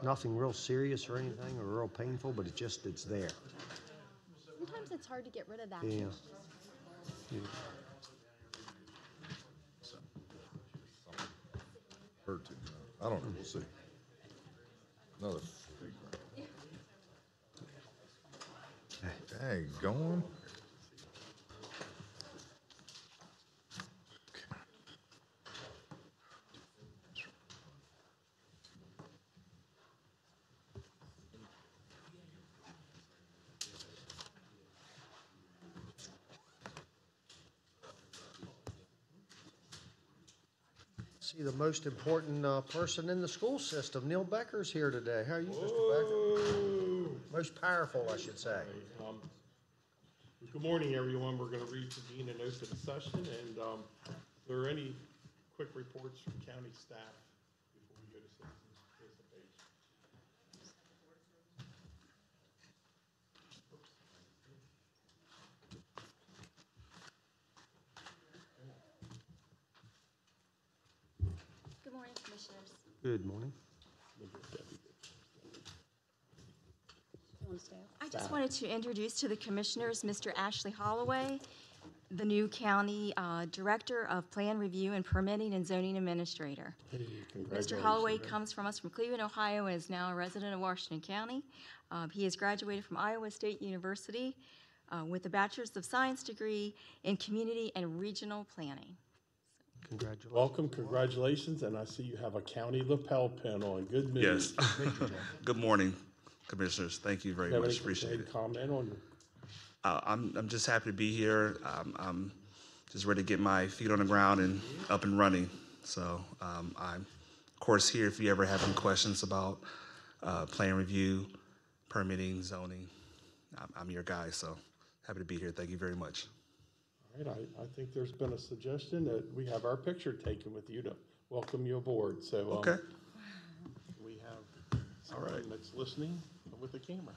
Nothing real serious or anything or real painful, but it's there. Sometimes it's hard to get rid of that. Yeah. Yeah. Hurt to, I don't know, we'll see. Another. Dang, going. See the most important person in the school system, Neil Becker's here today. How are you, Mr. Becker? Most powerful, I should say. Good morning, everyone. We're going to reconvene and open the session. And if there are any quick reports from county staff before we go to citizens participation? Good morning, Commissioners. Good morning. I just wanted to introduce to the Commissioners Mr. Ashley Holloway, the new County Director of Plan Review and Permitting and Zoning Administrator. Hey, Mr. Holloway comes from us from Cleveland, Ohio, and is now a resident of Washington County. He has graduated from Iowa State University with a Bachelor's of Science degree in Community and Regional Planning. Congratulations. Welcome, congratulations, and I see you have a county lapel pin on. Good news. Yes. Good morning, Commissioners. Thank you very much. Appreciate it. Comment on I'm just happy to be here. I'm just ready to get my feet on the ground and up and running. So I'm, of course, here if you ever have any questions about plan review, permitting, zoning. I'm your guy, so happy to be here. Thank you very much. All right, I think there's been a suggestion that we have our picture taken with you to welcome you aboard. So Okay. we have someone that's listening with the camera.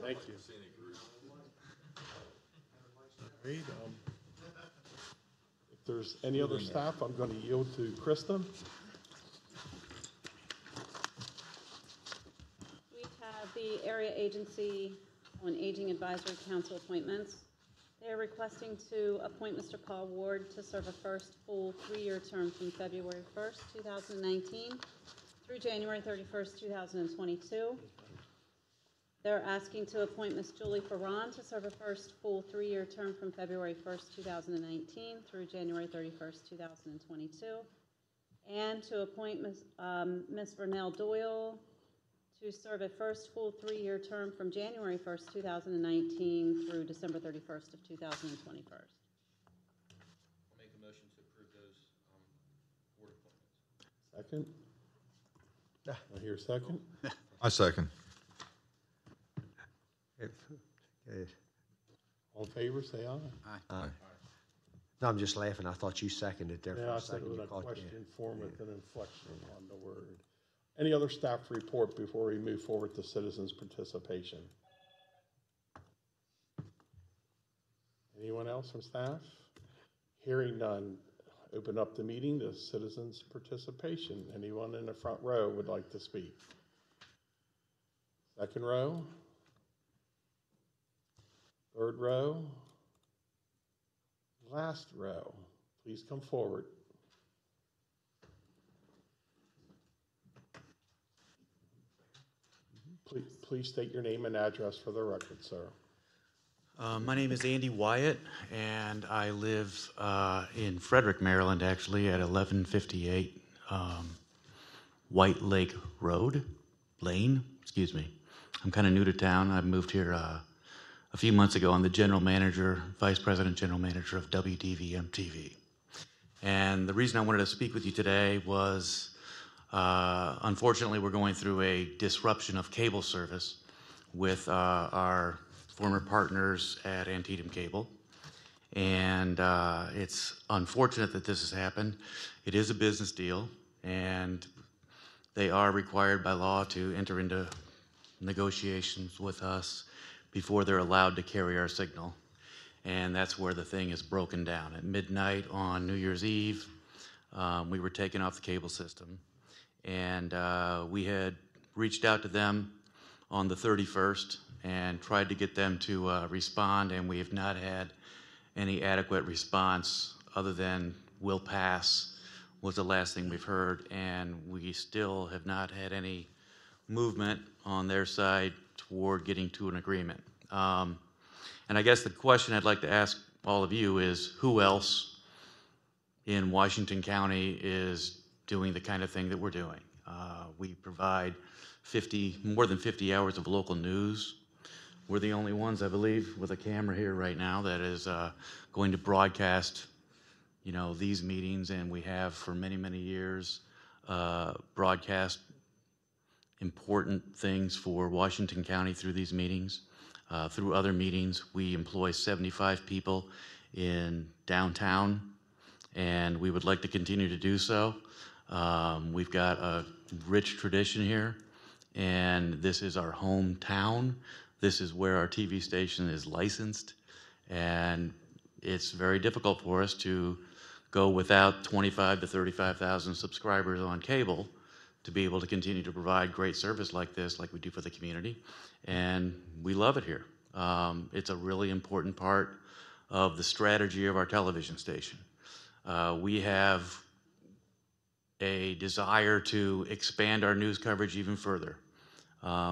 Thank you. Great. If there's any other staff, I'm going to yield to Krista. We have the Area Agency on Aging Advisory Council appointments. They are requesting to appoint Mr. Paul Ward to serve a first full 3-year term from February 1st, 2019 through January 31st, 2022. They're asking to appoint Ms. Julie Ferran to serve a first full 3-year term from February 1st, 2019 through January 31st, 2022. And to appoint Ms. Vernell Doyle to serve a first full 3-year term from January 1st, 2019 through December 31st of 2021. I'll make a motion to approve those board appointments. Second? I hear a second. I second. Okay. All in favor, say aye. Aye. No, I'm just laughing. I thought you seconded there for Yeah, I a said it second. was You a caught- question form with an inflection on the word. Any other staff report before we move forward to citizens' participation? Anyone else from staff? Hearing none, open up the meeting to citizens' participation. Anyone in the front row would like to speak? Second row? Third row? Last row, please come forward. Please state your name and address for the record, sir. My name is Andy Wyatt, and I live in Frederick, Maryland, actually, at 1158 White Lake Lane, excuse me. I'm kind of new to town. I moved here a few months ago. I'm the vice president general manager of WDVM-TV. And the reason I wanted to speak with you today was, unfortunately, we're going through a disruption of cable service with our former partners at Antietam Cable. And it's unfortunate that this has happened. It is a business deal, and they are required by law to enter into negotiations with us before they're allowed to carry our signal. And that's where the thing is broken down. At midnight on New Year's Eve, we were taken off the cable system. And we had reached out to them on the 31st and tried to get them to respond, and we have not had any adequate response other than "will pass" was the last thing we've heard, and we still have not had any movement on their side toward getting to an agreement. And I guess the question I'd like to ask all of you is, who else in Washington County is doing the kind of thing that we're doing? We provide more than 50 hours of local news. We're the only ones, I believe, with a camera here right now that is going to broadcast, these meetings, and we have for many, many years broadcast important things for Washington County through these meetings. Through other meetings, we employ 75 people in downtown, and we would like to continue to do so. We've got a rich tradition here, and this is our hometown. This is where our TV station is licensed, and it's very difficult for us to go without 25 to 35,000 subscribers on cable to be able to continue to provide great service like this, like we do for the community, and we love it here. It's a really important part of the strategy of our television station. We have a desire to expand our news coverage even further.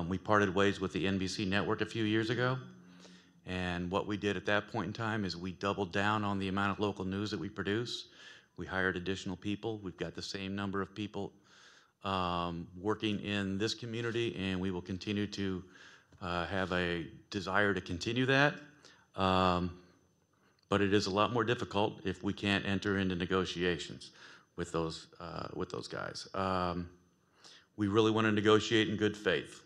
We parted ways with the NBC network a few years ago, and what we did at that point in time is we doubled down on the amount of local news that we produce. We hired additional people. We've got the same number of people working in this community, and we will continue to have a desire to continue that. But it is a lot more difficult if we can't enter into negotiations with those guys. We really want to negotiate in good faith,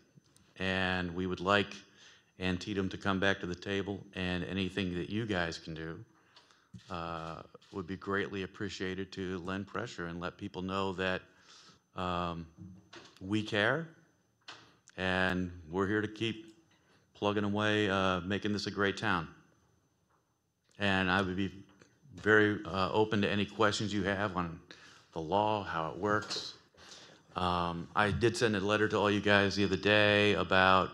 and we would like Antietam to come back to the table, and anything that you guys can do would be greatly appreciated to lend pressure and let people know that we care, and we're here to keep plugging away, making this a great town. And I would be very open to any questions you have on the law, how it works. I did send a letter to all you guys the other day about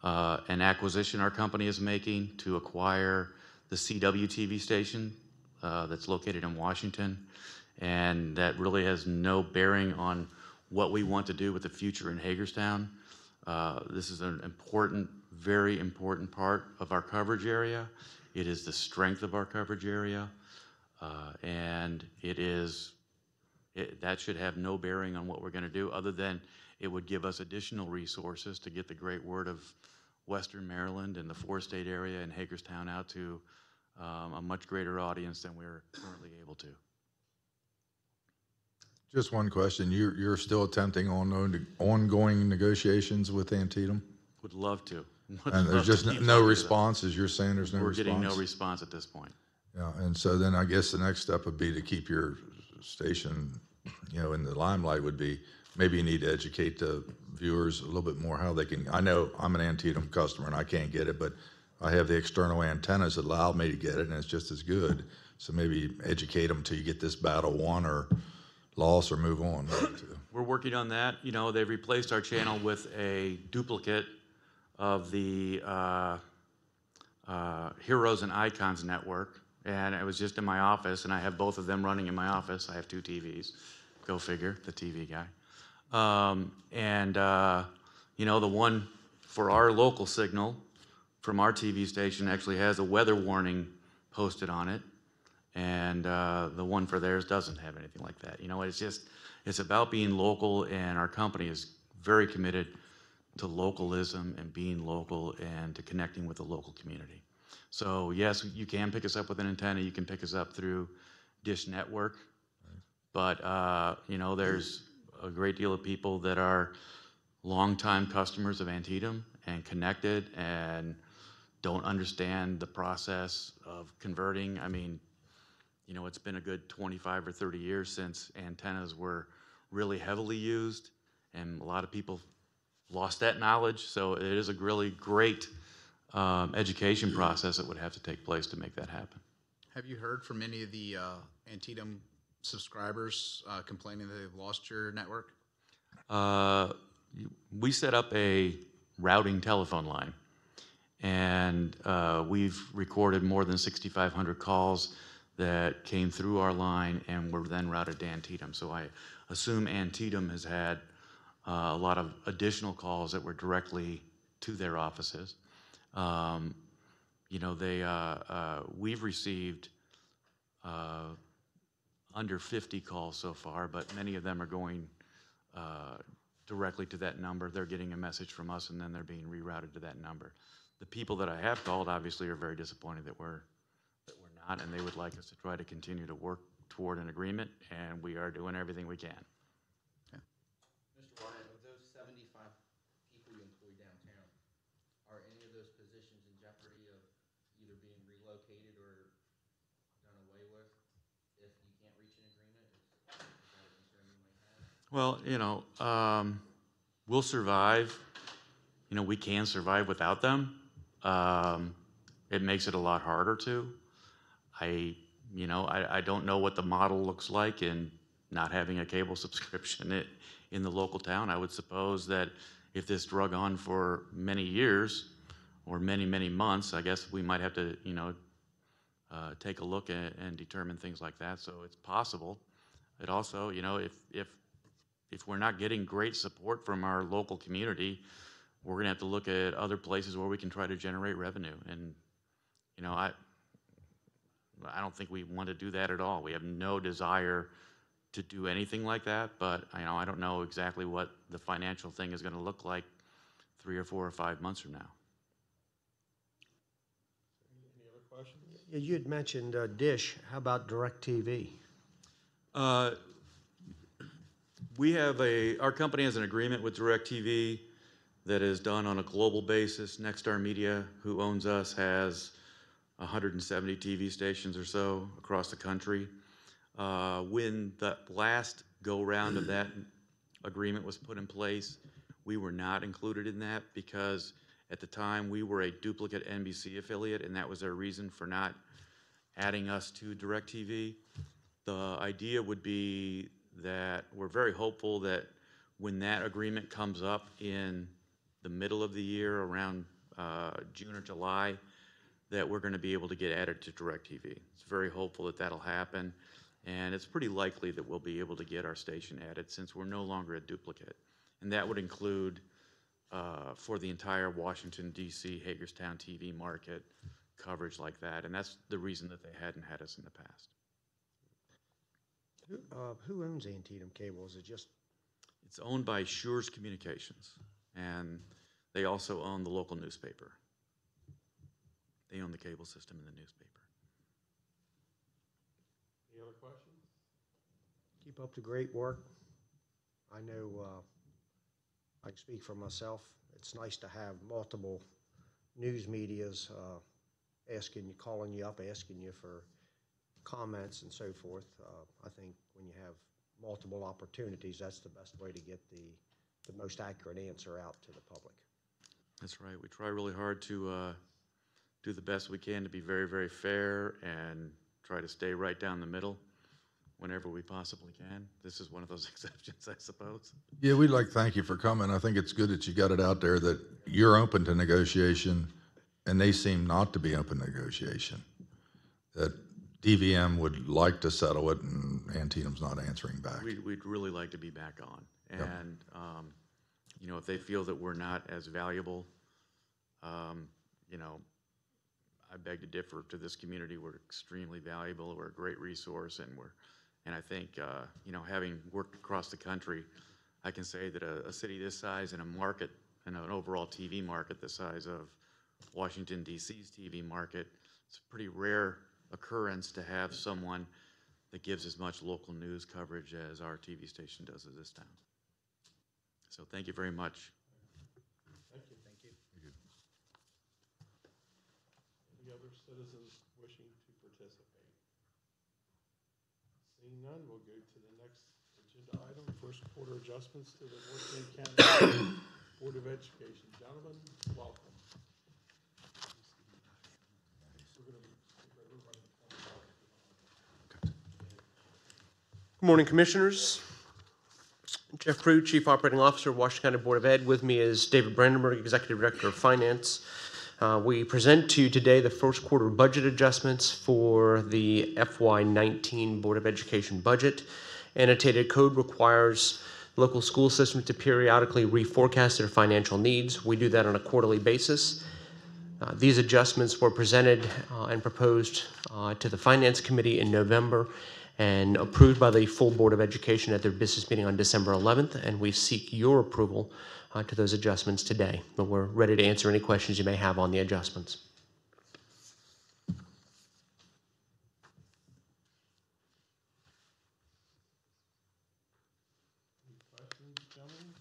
an acquisition our company is making to acquire the CW TV station that's located in Washington, and that really has no bearing on what we want to do with the future in Hagerstown. This is an important, very important part of our coverage area. It is the strength of our coverage area, and that should have no bearing on what we're going to do, other than it would give us additional resources to get the great word of Western Maryland and the four-state area and Hagerstown out to a much greater audience than we're currently able to. Just one question. You're still attempting ongoing negotiations with Antietam? Would love to. And there's just no response, as you're saying there's no response? We're getting no response at this point. Yeah, and so then I guess the next step would be to keep your station, in the limelight would be, maybe you need to educate the viewers a little bit more how they can, I know I'm an Antietam customer and I can't get it, but I have the external antennas that allow me to get it, and it's just as good. So maybe educate them till you get this battle won or lost or move on. We're working on that. They've replaced our channel with a duplicate of the Heroes and Icons network, and it was just in my office, and I have both of them running in my office. I have 2 TVs. Go figure, the TV guy. The one for our local signal from our TV station actually has a weather warning posted on it, and the one for theirs doesn't have anything like that. You know, it's about being local, and our company is very committed to localism and being local and to connecting with the local community. So yes, you can pick us up with an antenna. You can pick us up through Dish Network, but you know, there's a great deal of people that are longtime customers of Antietam and connected and don't understand the process of converting. I mean, you know, it's been a good 25 or 30 years since antennas were really heavily used, and a lot of people lost that knowledge. So it is a really great education process that would have to take place to make that happen. Have you heard from any of the Antietam subscribers complaining that they've lost your network? We set up a routing telephone line, and we've recorded more than 6,500 calls that came through our line and were then routed to Antietam. So I assume Antietam has had a lot of additional calls that were directly to their offices. You know, we've received under 50 calls so far, but many of them are going directly to that number. They're getting a message from us, and then they're being rerouted to that number. The people that I have called obviously are very disappointed that we're not, and they would like us to try to continue to work toward an agreement, and we are doing everything we can. Mr. Wyatt, of those 75 people you employ downtown, are any of those positions in jeopardy of either being relocated or done away with if you can't reach an agreement? Is that a concern you might have? Well, you know, we'll survive. You know, we can survive without them. It makes it a lot harder to. I don't know what the model looks like in not having a cable subscription in the local town. I would suppose that if this drug on for many years or many, many months, I guess we might have to, you know, take a look at and determine things like that. So it's possible. It also, you know, if we're not getting great support from our local community, we're going to have to look at other places where we can try to generate revenue. And, you know, I don't think we want to do that at all. We have no desire to do anything like that, but, you know, I don't know exactly what the financial thing is going to look like 3 or 4 or 5 months from now. Any other questions? Yeah, you had mentioned Dish. How about DirecTV? Our company has an agreement with DirecTV that is done on a global basis. Nexstar Media, who owns us, has 170 TV stations or so across the country. When the last go-round of that agreement was put in place, we were not included in that because at the time we were a duplicate NBC affiliate, and that was their reason for not adding us to DirecTV. The idea would be that we're very hopeful that when that agreement comes up in the middle of the year, around June or July, that we're going to be able to get added to DirecTV. It's very hopeful that that'll happen, and it's pretty likely that we'll be able to get our station added since we're no longer a duplicate. And that would include for the entire Washington, D.C., Hagerstown TV market, coverage like that, and that's the reason that they hadn't had us in the past. Who owns Antietam Cable? Is it just? It's owned by Schurz Communications, and they also own the local newspaper. They own the cable system and the newspaper. Any other questions? Keep up the great work. I know I can speak for myself. It's nice to have multiple news medias calling you up, asking you for comments and so forth. I think when you have multiple opportunities, that's the best way to get the most accurate answer out to the public. That's right. We try really hard to do the best we can to be very, very fair and try to stay right down the middle whenever we possibly can. This is one of those exceptions, I suppose. Yeah, we'd like to thank you for coming. I think it's good that you got it out there that you're open to negotiation, and they seem not to be open to negotiation. That DVM would like to settle it, and Antietam's not answering back. We'd really like to be back on. And, you know, if they feel that we're not as valuable You know, I beg to differ to this community. We're extremely valuable. We're a great resource, and I think, you know, having worked across the country, I can say that a city this size and a market, and an overall TV market the size of Washington, D.C.'s TV market, it's a pretty rare occurrence to have someone that gives as much local news coverage as our TV station does at this time. So thank you very much. Thank you. Thank you. Any other citizens wishing to participate? Seeing none, we'll go to the next agenda item, first quarter adjustments to the Washington County Board of Education. Gentlemen, welcome. Good morning, Commissioners. Jeff Prude, Chief Operating Officer, Washington County Board of Ed. With me is David Brandenburg, Executive Director of Finance. We present to you today the first quarter budget adjustments for the FY19 Board of Education budget. Annotated code requires local school systems to periodically reforecast their financial needs. We do that on a quarterly basis. These adjustments were presented and proposed to the Finance Committee in November and approved by the full Board of Education at their business meeting on December 11th, and we seek your approval to those adjustments today. But we're ready to answer any questions you may have on the adjustments. Any questions, gentlemen?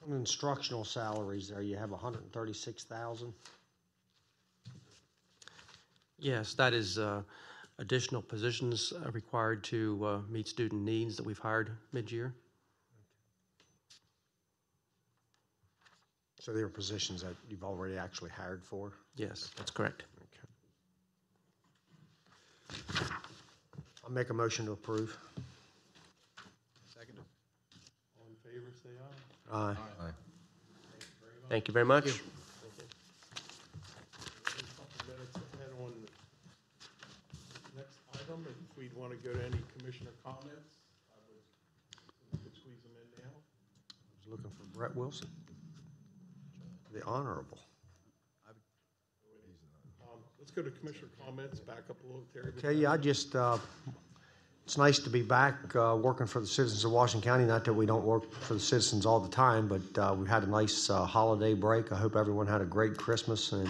On instructional salaries there, you have 136,000. Yes, that is additional positions required to meet student needs that we've hired mid-year. So there are positions that you've already actually hired for? Yes, that's correct. Okay. I'll make a motion to approve. Second. All in favor, say aye. Aye. Thank you very much. We're a couple minutes ahead on the next item. If we'd want to go to any commissioner comments, we could squeeze them in now. I was looking for Brett Wilson, the Honorable. Let's go to commissioner comments. Back up a little, Terry. Tell you, I just, it's nice to be back working for the citizens of Washington County. Not that we don't work for the citizens all the time, but we've had a nice holiday break. I hope everyone had a great Christmas, and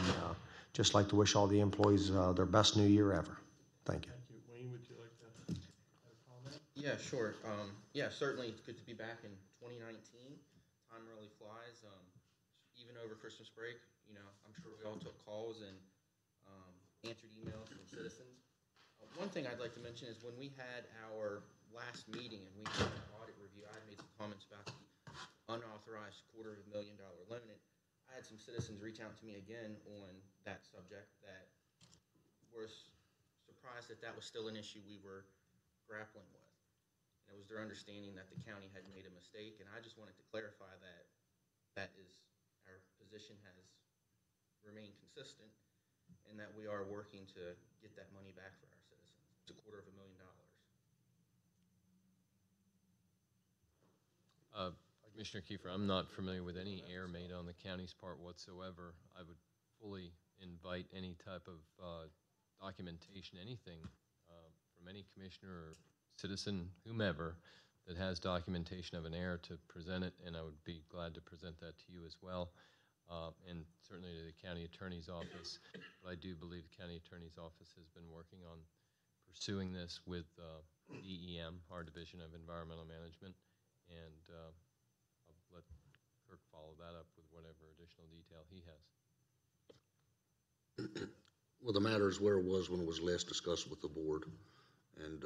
just like to wish all the employees their best new year ever. Thank you. Thank you. Wayne, would you like to have a comment? Yeah, sure. Yeah, certainly it's good to be back in 2019. Time really flies. Even over Christmas break, you know, I'm sure we all took calls and answered emails from citizens. One thing I'd like to mention is when we had our last meeting and we did an audit review, I had made some comments about the unauthorized $250,000 loan. And I had some citizens reach out to me again on that subject that were surprised that that was still an issue we were grappling with. And it was their understanding that the county had made a mistake, and I just wanted to clarify that that is, our position has remained consistent and that we are working to get that money back for our citizens. It's $250,000. Commissioner Kiefer, I'm not familiar with any error made on the county's part whatsoever. I would fully invite any type of documentation, anything from any commissioner or citizen, whomever, that has documentation of an error to present it, and I would be glad to present that to you as well, and certainly to the county attorney's office. But I do believe the county attorney's office has been working on pursuing this with DEM, our Division of Environmental Management, and I'll let Kirk follow that up with whatever additional detail he has. Well, the matter is where it was when it was last discussed with the board, and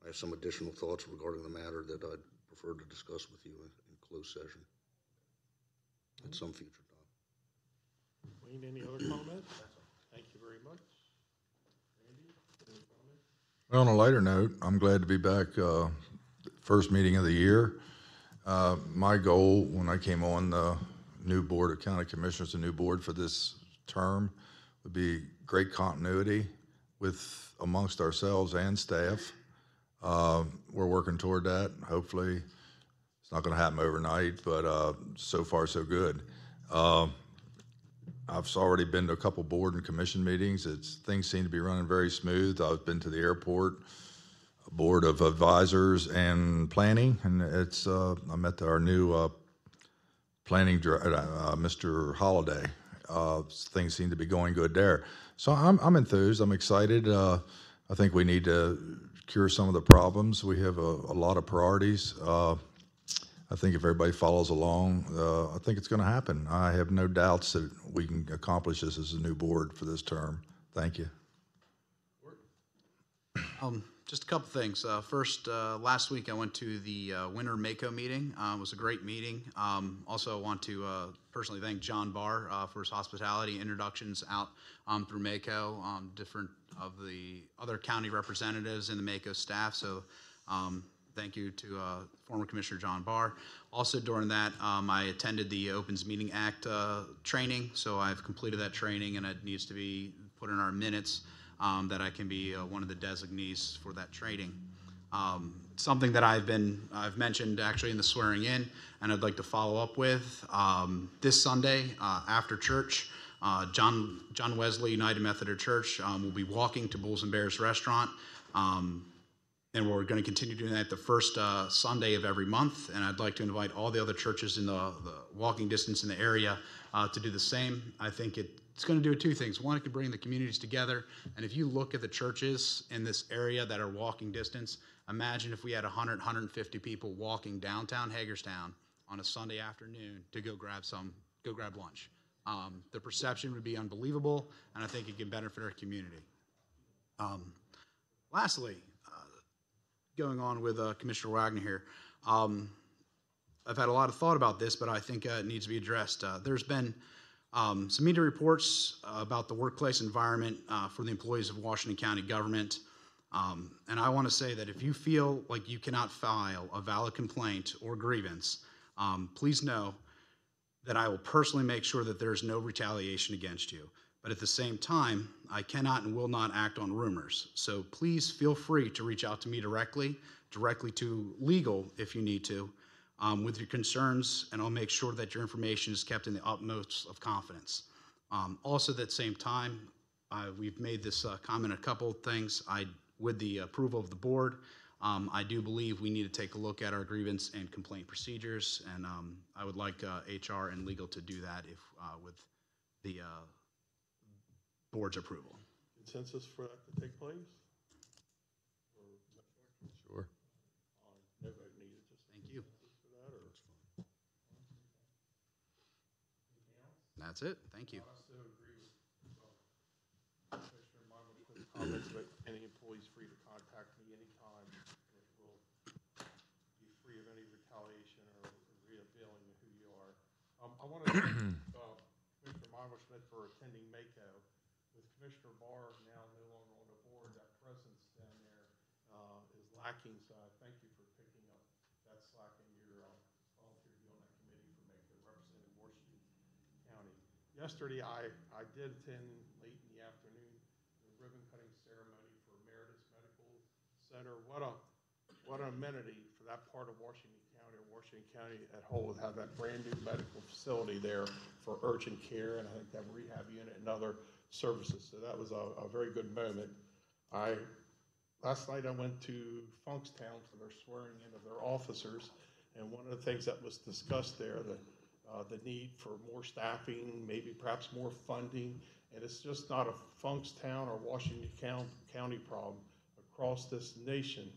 I have some additional thoughts regarding the matter that I'd prefer to discuss with you in closed session at some future time. Wayne, any other comments? Thank you very much. Randy, any comments? Well, on a lighter note, I'm glad to be back, first meeting of the year. My goal when I came on the new board of county commissioners, the new board for this term, would be great continuity with amongst ourselves and staff. We're working toward that. Hopefully It's not going to happen overnight, but so far so good. I've already been to a couple board and commission meetings. Things seem to be running very smooth. I've been to the airport, board of advisors and planning, and I met our new planning director, Mr. Holliday. Things seem to be going good there. So I'm enthused. I'm excited. I think we need to cure some of the problems. We have a lot of priorities. I think if everybody follows along, I think it's going to happen. I have no doubts that we can accomplish this as a new board for this term. Thank you. Just a couple things. First, last week I went to the Winter Mako meeting. It was a great meeting. Also, I want to personally thank John Barr for his hospitality introductions out through Mako, different of the other county representatives in the Mako staff. So thank you to former Commissioner John Barr. Also during that, I attended the Opens Meeting Act training. So I've completed that training, and it needs to be put in our minutes that I can be one of the designees for that training. Something that I've mentioned actually in the swearing in, and I'd like to follow up with this Sunday after church. John Wesley United Methodist Church will be walking to Bulls and Bears Restaurant. And we're going to continue doing that the first Sunday of every month. And I'd like to invite all the other churches in the walking distance in the area to do the same. I think it's going to do two things. One, it could bring the communities together. And if you look at the churches in this area that are walking distance, imagine if we had 100, 150 people walking downtown Hagerstown on a Sunday afternoon to go grab lunch. The perception would be unbelievable, and I think it can benefit our community. Lastly, going on with Commissioner Wagner here. I've had a lot of thought about this, but I think it needs to be addressed. There's been some media reports about the workplace environment for the employees of Washington County government. And I want to say that if you feel like you cannot file a valid complaint or grievance, please know that I will personally make sure that there's no retaliation against you. But at the same time, I cannot and will not act on rumors. So please feel free to reach out to me directly to legal if you need to, with your concerns, and I'll make sure that your information is kept in the utmost of confidence. Also at the same time, we've made this comment a couple of things. With the approval of the board, I do believe we need to take a look at our grievance and complaint procedures, and I would like HR and legal to do that with the board's approval. Consensus for that to take place? Sure. No vote needed, just Thank you. consensus for that, or? That's it. Thank you. I also agree with Commissioner Monmouth's comments about any employee's free to contact me anytime. It will be free of any retaliation or revealing who you are. I want to thank Commissioner Monmouth for attending Mako. With Commissioner Barr now no longer on the board, that presence down there is lacking. So I thank you for picking up that slack in your volunteer to be on that committee for Mako, representing Washington County. Yesterday, I did attend late in the afternoon the ribbon cutting ceremony for Emeritus Medical Center. What an amenity for that part of Washington County, or Washington County at whole, to have that brand new medical facility there for urgent care, and I think that rehab unit and other services. So that was a very good moment. Last night I went to Funkstown for their swearing in of their officers, and one of the things that was discussed there, the need for more staffing, maybe perhaps more funding, and it's just not a Funkstown or Washington County problem. Across this nation,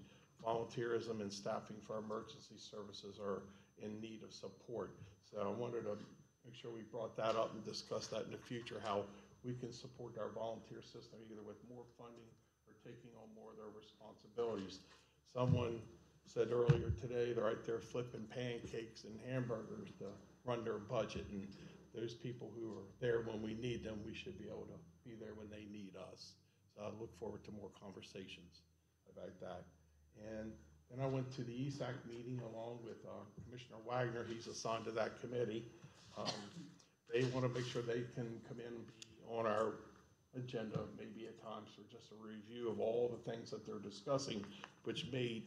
volunteerism and staffing for emergency services are in need of support. So I wanted to make sure we brought that up and discuss that in the future, how we can support our volunteer system either with more funding or taking on more of their responsibilities. Someone said earlier today they're right there flipping pancakes and hamburgers to run their budget, and those people who are there when we need them, we should be able to be there when they need us. So I look forward to more conversations about that. And then I went to the ESAC meeting along with Commissioner Wagner. He's assigned to that committee. They want to make sure they can come in and be on our agenda maybe at times for just a review of all the things that they're discussing, which made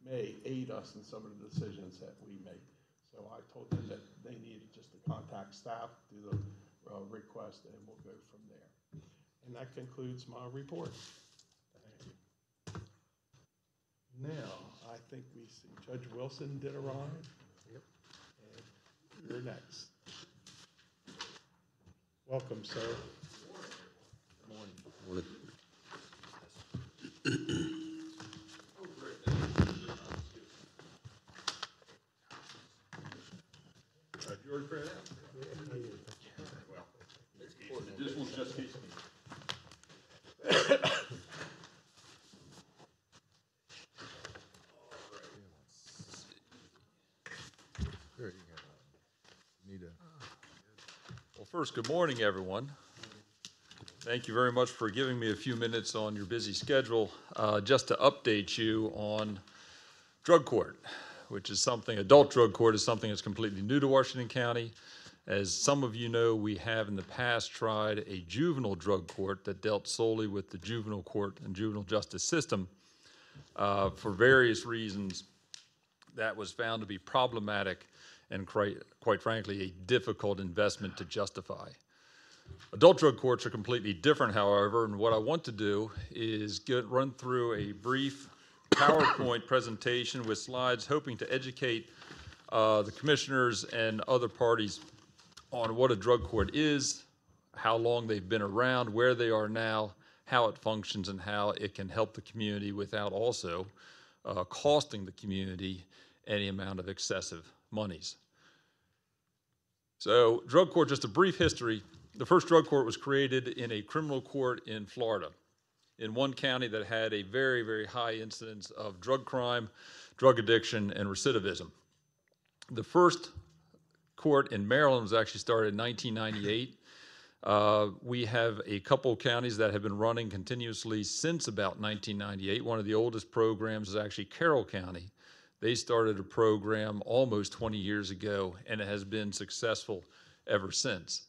may aid us in some of the decisions that we make. So I told them that they needed just to contact staff, do the request, and we'll go from there. And that concludes my report. Thank you. Now, I think we see Judge Wilson did arrive. Yep. And you're next. Welcome, sir. Good morning. George Brad. Well, this was just his meeting. Well, first, good morning, everyone. Thank you very much for giving me a few minutes on your busy schedule just to update you on drug court, which is something, adult drug court is something that's completely new to Washington County. As some of you know, we have in the past tried a juvenile drug court that dealt solely with the juvenile court and juvenile justice system. For various reasons, that was found to be problematic and quite frankly, a difficult investment to justify. Adult drug courts are completely different, however, and what I want to do is run through a brief PowerPoint presentation with slides hoping to educate the commissioners and other parties on what a drug court is, how long they've been around, where they are now, how it functions, and how it can help the community without also costing the community any amount of excessive monies. So drug court, just a brief history. The first drug court was created in a criminal court in Florida, in one county that had a very, very high incidence of drug crime, drug addiction, and recidivism. The first court in Maryland was actually started in 1998. We have a couple of counties that have been running continuously since about 1998. One of the oldest programs is actually Carroll County. They started a program almost 20 years ago, and it has been successful ever since.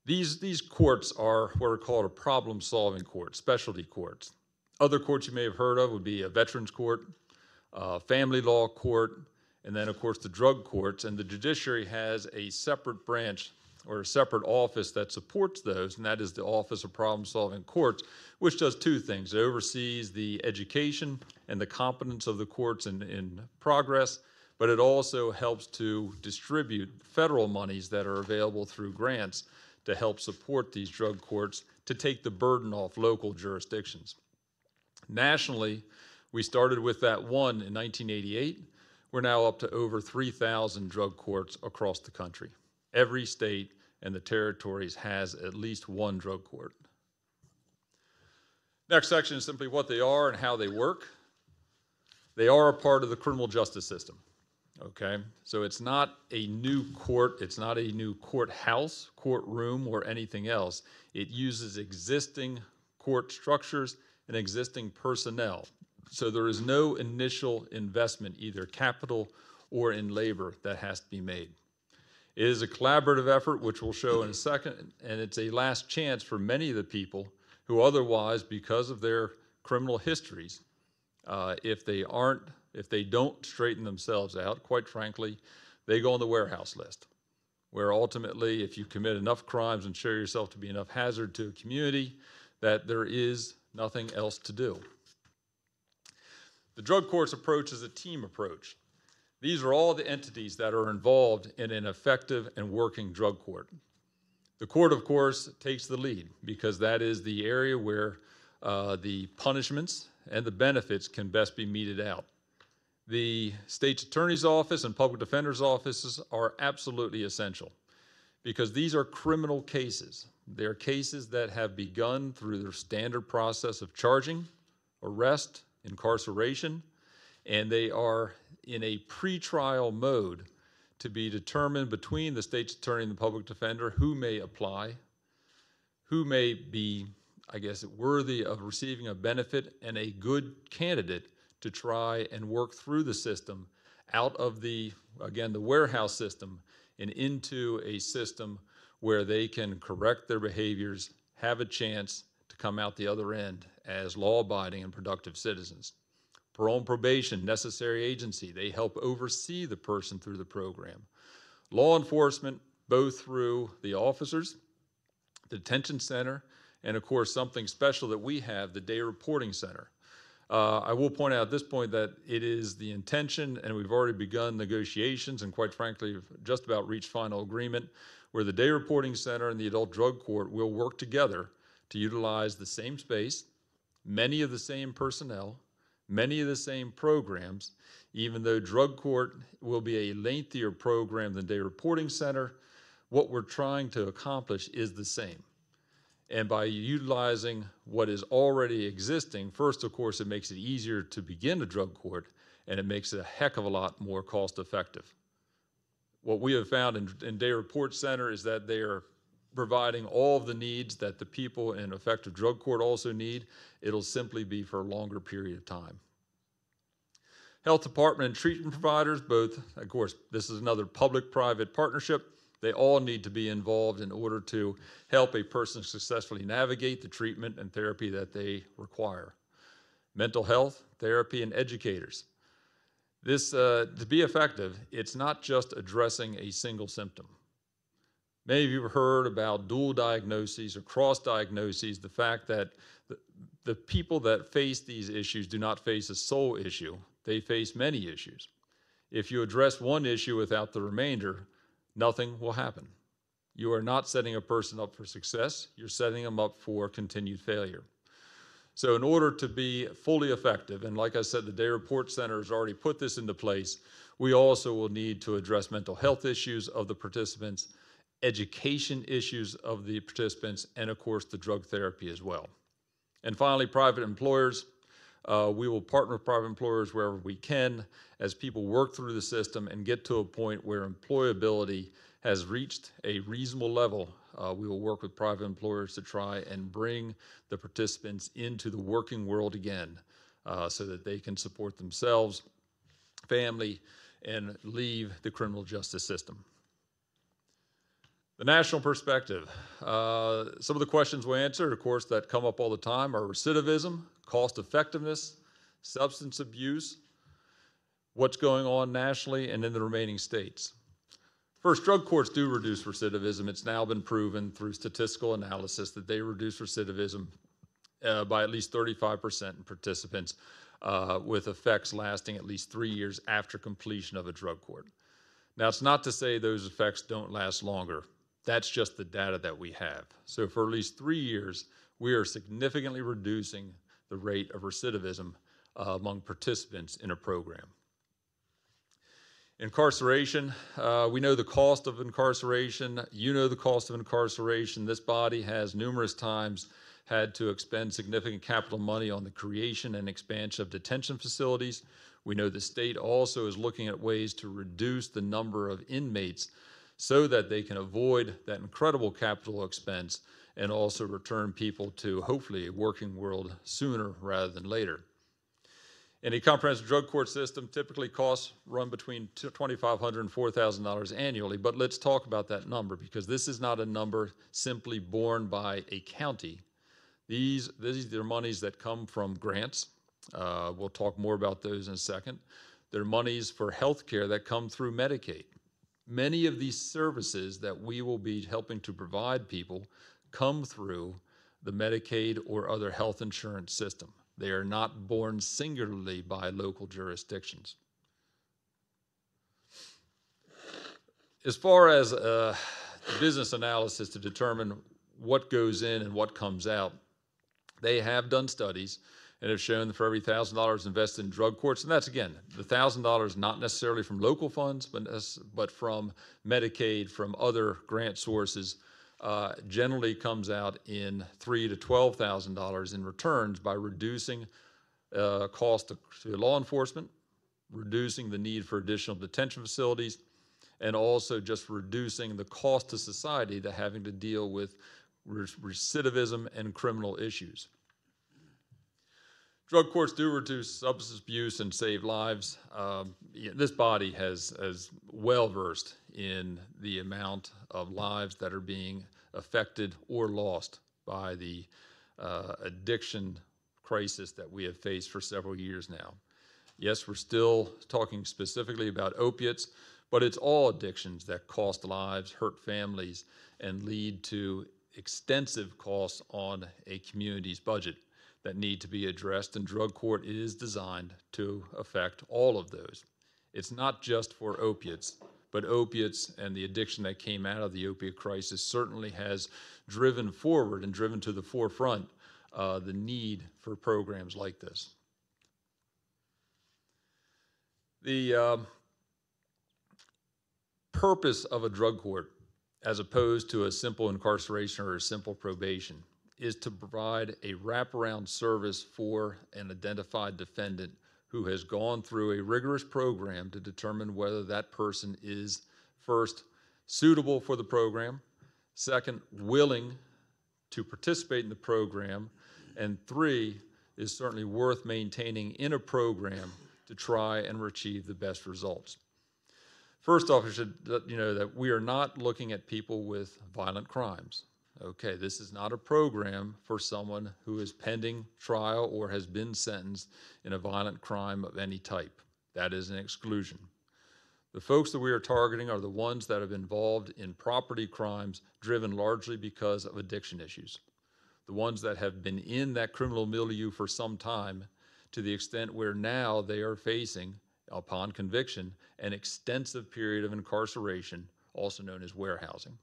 These courts are what are called a problem-solving court, specialty courts. Other courts you may have heard of would be a veterans court, family law court, and then, of course, the drug courts. And the judiciary has a separate branch or a separate office that supports those, and that is the Office of Problem-Solving Courts, which does two things. It oversees the education and the competence of the courts in progress, but it also helps to distribute federal monies that are available through grants to help support these drug courts to take the burden off local jurisdictions. Nationally, we started with that one in 1988. We're now up to over 3,000 drug courts across the country. Every state and the territories has at least one drug court. Next section is simply what they are and how they work. They are a part of the criminal justice system. Okay, so it's not a new court, it's not a new courthouse, courtroom, or anything else. It uses existing court structures and existing personnel. So there is no initial investment, either capital or in labor, that has to be made. It is a collaborative effort, which we'll show in a second, and it's a last chance for many of the people who otherwise, because of their criminal histories, if they don't straighten themselves out, quite frankly, they go on the warehouse list, where ultimately, if you commit enough crimes and show yourself to be enough hazard to a community, that there is nothing else to do. The drug court's approach is a team approach. These are all the entities that are involved in an effective and working drug court. The court, of course, takes the lead because that is the area where the punishments and the benefits can best be meted out. The state's attorney's office and public defender's offices are absolutely essential because these are criminal cases. They're cases that have begun through their standard process of charging, arrest, incarceration, and they are in a pretrial mode to be determined between the state's attorney and the public defender who may apply, who may be, I guess, worthy of receiving a benefit and a good candidate to try and work through the system out of the, again, the warehouse system and into a system where they can correct their behaviors, have a chance to come out the other end as law-abiding and productive citizens. Parole and probation, necessary agency. They help oversee the person through the program. Law enforcement, both through the officers, the detention center, and of course something special that we have, the day reporting center. I will point out at this point that it is the intention, and we've already begun negotiations, and quite frankly, just about reached final agreement, where the day reporting center and the adult drug court will work together to utilize the same space, many of the same personnel, many of the same programs. Even though drug court will be a lengthier program than day reporting center, what we're trying to accomplish is the same. And by utilizing what is already existing, first, of course, it makes it easier to begin a drug court, and it makes it a heck of a lot more cost effective. What we have found in Day Report Center is that they are providing all of the needs that the people in effective drug court also need. It'll simply be for a longer period of time. Health department and treatment providers, both, of course, this is another public-private partnership. They all need to be involved in order to help a person successfully navigate the treatment and therapy that they require. Mental health, therapy, and educators. This, to be effective, it's not just addressing a single symptom. Many of you have heard about dual diagnoses or cross diagnoses, the fact that the people that face these issues do not face a sole issue. They face many issues. If you address one issue without the remainder, nothing will happen. You are not setting a person up for success. You're setting them up for continued failure. So in order to be fully effective, and like I said, the Day Report Center has already put this into place, we also will need to address mental health issues of the participants, education issues of the participants, and of course the drug therapy as well. And finally, private employers. We will partner with private employers wherever we can as people work through the system and get to a point where employability has reached a reasonable level. We will work with private employers to try and bring the participants into the working world again so that they can support themselves, family, and leave the criminal justice system. The national perspective. Some of the questions we answer, of course, that come up all the time are recidivism, cost effectiveness, substance abuse, what's going on nationally and in the remaining states. First, drug courts do reduce recidivism. It's now been proven through statistical analysis that they reduce recidivism by at least 35% in participants with effects lasting at least 3 years after completion of a drug court. Now, it's not to say those effects don't last longer. That's just the data that we have. So for at least 3 years, we are significantly reducing the rate of recidivism among participants in a program. Incarceration, we know the cost of incarceration. You know the cost of incarceration. This body has numerous times had to expend significant capital money on the creation and expansion of detention facilities. We know the state also is looking at ways to reduce the number of inmates so that they can avoid that incredible capital expense and also return people to hopefully a working world sooner rather than later. And a comprehensive drug court system typically costs run between $2,500 and $4,000 annually, but let's talk about that number because this is not a number simply borne by a county. These are monies that come from grants. We'll talk more about those in a second. They're monies for health care that come through Medicaid. Many of these services that we will be helping to provide people come through the Medicaid or other health insurance system. They are not borne singularly by local jurisdictions. As far as business analysis to determine what goes in and what comes out, they have done studies and have shown that for every $1,000 invested in drug courts, and that's, again, the $1,000 not necessarily from local funds, but from Medicaid, from other grant sources, generally comes out in $3,000 to $12,000 in returns by reducing cost to law enforcement, reducing the need for additional detention facilities, and also just reducing the cost to society to having to deal with recidivism and criminal issues. Drug courts do reduce substance abuse and save lives. This body has well versed in the amount of lives that are being affected or lost by the addiction crisis that we have faced for several years now. Yes, we're still talking specifically about opiates, but it's all addictions that cost lives, hurt families, and lead to extensive costs on a community's budget that need to be addressed, and drug court is designed to affect all of those. It's not just for opiates, but opiates and the addiction that came out of the opiate crisis certainly has driven forward and driven to the forefront the need for programs like this. The purpose of a drug court, as opposed to a simple incarceration or a simple probation, is to provide a wraparound service for an identified defendant who has gone through a rigorous program to determine whether that person is, first, suitable for the program, second, willing to participate in the program, and three, is certainly worth maintaining in a program to try and achieve the best results. First off, I should let you know that we are not looking at people with violent crimes. Okay, this is not a program for someone who is pending trial or has been sentenced in a violent crime of any type. That is an exclusion. The folks that we are targeting are the ones that have been involved in property crimes driven largely because of addiction issues. The ones that have been in that criminal milieu for some time, to the extent where now they are facing, upon conviction, an extensive period of incarceration, also known as warehousing.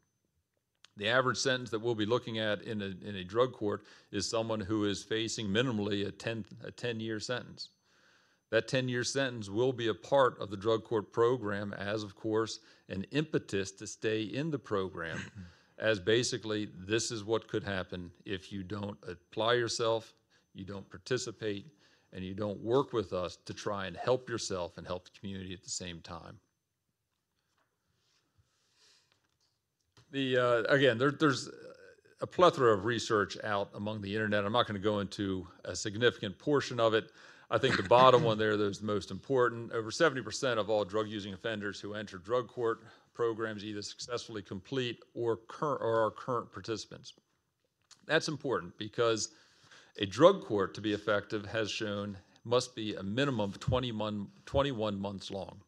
The average sentence that we'll be looking at in a drug court is someone who is facing minimally a 10-year sentence. That 10-year sentence will be a part of the drug court program as, of course, an impetus to stay in the program, as basically this is what could happen if you don't apply yourself, you don't participate, and you don't work with us to try and help yourself and help the community at the same time. Again, there's a plethora of research out among the internet. I'm not going to go into a significant portion of it. I think the bottom one there is the most important. Over 70% of all drug-using offenders who enter drug court programs either successfully complete or are current participants. That's important because a drug court, to be effective, has shown must be a minimum of 21 months long.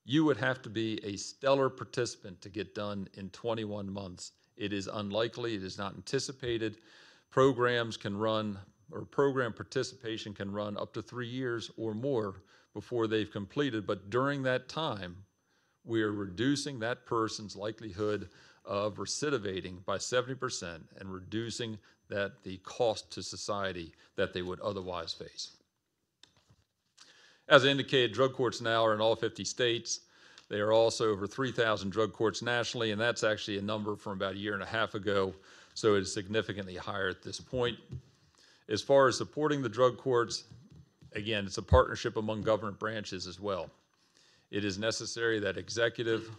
You would have to be a stellar participant to get done in 21 months. It is unlikely, it is not anticipated. Programs can run, or program participation can run up to 3 years or more before they've completed, but during that time, we are reducing that person's likelihood of recidivating by 70% and reducing the cost to society that they would otherwise face. As I indicated, drug courts now are in all 50 states. There are also over 3,000 drug courts nationally, and that's actually a number from about a year and a half ago, so it is significantly higher at this point. As far as supporting the drug courts, again, it's a partnership among government branches as well. It is necessary that executive,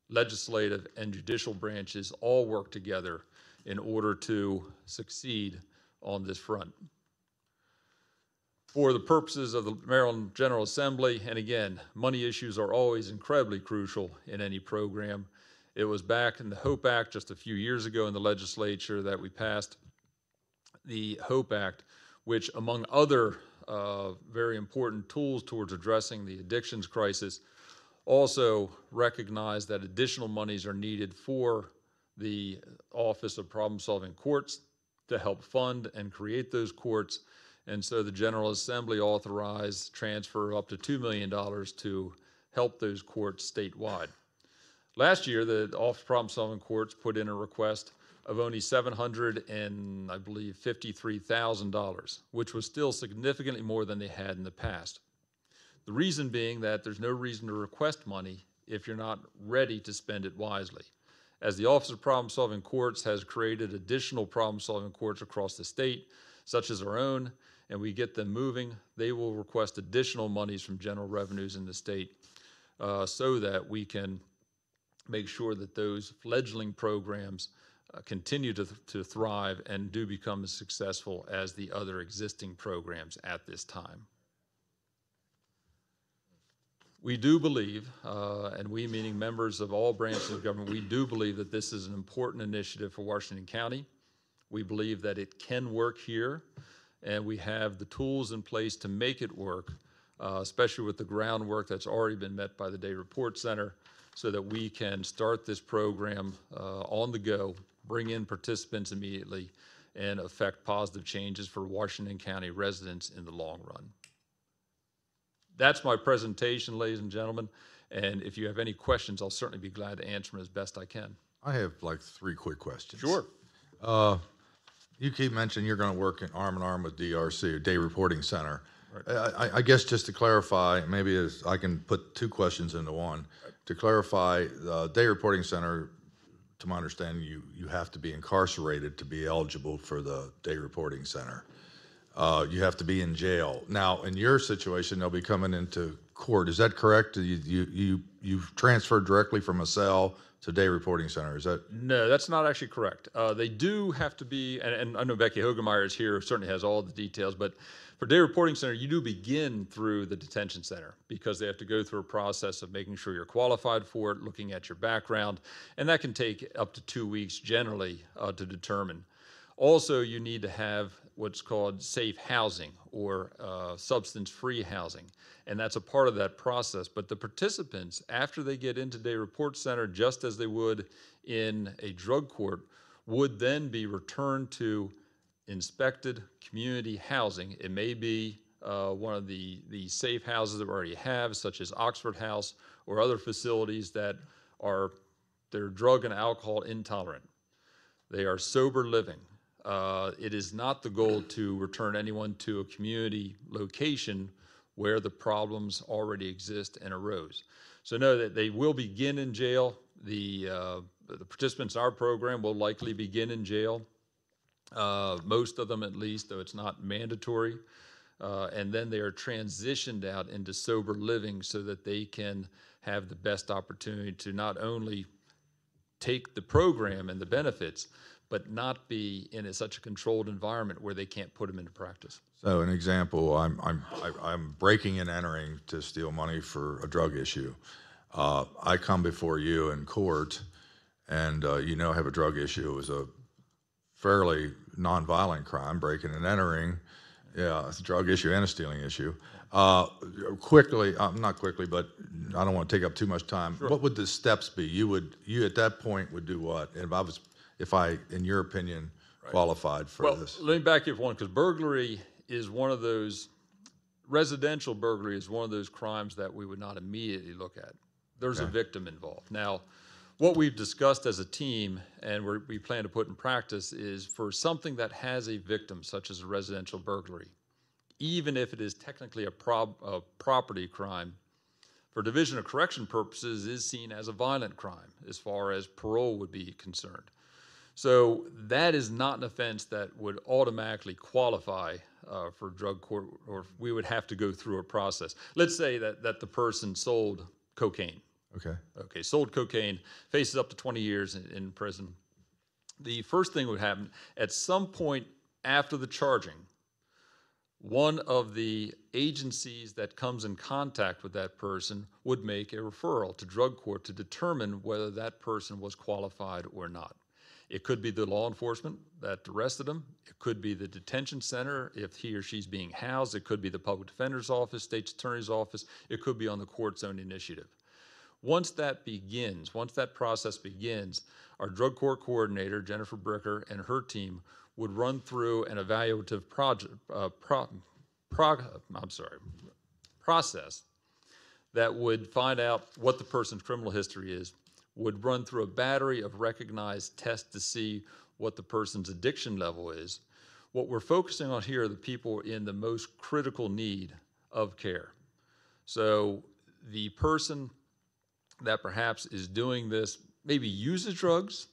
legislative, and judicial branches all work together in order to succeed on this front. For the purposes of the Maryland General Assembly, and again, money issues are always incredibly crucial in any program. It was back in the HOPE Act just a few years ago in the legislature that we passed the HOPE Act, which among other very important tools towards addressing the addictions crisis, also recognized that additional monies are needed for the Office of Problem Solving Courts to help fund and create those courts. And so the General Assembly authorized transfer of up to $2 million to help those courts statewide. Last year, the Office of Problem Solving Courts put in a request of only $753,000, which was still significantly more than they had in the past. The reason being that there's no reason to request money if you're not ready to spend it wisely. As the Office of Problem Solving Courts has created additional problem solving courts across the state, such as our own, and we get them moving, they will request additional monies from general revenues in the state so that we can make sure that those fledgling programs continue to thrive and do become as successful as the other existing programs at this time. We do believe, and we meaning members of all branches of government, we do believe that this is an important initiative for Washington County. We believe that it can work here, and we have the tools in place to make it work especially with the groundwork that's already been met by the Day Report Center, so that we can start this program on the go, bring in participants immediately, and affect positive changes for Washington County residents in the long run. That's my presentation, ladies and gentlemen, and if you have any questions, I'll certainly be glad to answer them as best I can. I have like 3 quick questions. Sure. You keep mentioning you're going to work in arm with DRC, or Day Reporting Center. I guess just to clarify, maybe I can put 2 questions into one. To clarify, the Day Reporting Center, to my understanding, you have to be incarcerated to be eligible for the Day Reporting Center. You have to be in jail. Now, in your situation, they'll be coming into court. Is that correct? You've transferred directly from a cell to Day Reporting Center. Is that? No, that's not actually correct. They do have to be, and I know Becky Hogemeyer is here, certainly has all the details, but for Day Reporting Center, you do begin through the detention center because they have to go through a process of making sure you're qualified for it, looking at your background, and that can take up to 2 weeks generally to determine. Also, you need to have what's called safe housing or substance-free housing, and that's a part of that process. But the participants, after they get into Day Report Center, just as they would in a drug court, would then be returned to inspected community housing. It may be one of the safe houses that we already have, such as Oxford House or other facilities that they're drug and alcohol intolerant. They are sober living. It is not the goal to return anyone to a community location where the problems already exist and arose. So know that they will begin in jail. The participants in our program will likely begin in jail, most of them at least, though it's not mandatory. And then they are transitioned out into sober living so that they can have the best opportunity to not only take the program and the benefits, but not be in such a controlled environment where they can't put them into practice. So an example, I'm breaking and entering to steal money for a drug issue. I come before you in court, and I have a drug issue. It was a fairly nonviolent crime, breaking and entering. Yeah, it's a drug issue and a stealing issue. Quickly, not quickly, but I don't want to take up too much time. Sure. What would the steps be? You at that point would do what? If I, in your opinion, qualified for this? Let me back you up one, because burglary is one of those, residential burglary is one of those crimes that we would not immediately look at. There's a victim involved. Now, what we've discussed as a team and we plan to put in practice is for something that has a victim, such as a residential burglary, even if it is technically a property crime, for division of correction purposes is seen as a violent crime as far as parole would be concerned. So that is not an offense that would automatically qualify for drug court, or we would have to go through a process. Let's say that the person sold cocaine. Okay, sold cocaine, faces up to 20 years in prison. The first thing would happen, at some point after the charging, one of the agencies that comes in contact with that person would make a referral to drug court to determine whether that person was qualified or not. It could be the law enforcement that arrested him. It could be the detention center if he or she's being housed. It could be the public defender's office, state's attorney's office. It could be on the court's own initiative. Once that process begins, our drug court coordinator, Jennifer Bricker, and her team would run through an evaluative process that would find out what the person's criminal history is, would run through a battery of recognized tests to see what the person's addiction level is. What we're focusing on here are the people in the most critical need of care. So the person that perhaps is doing this maybe uses drugs,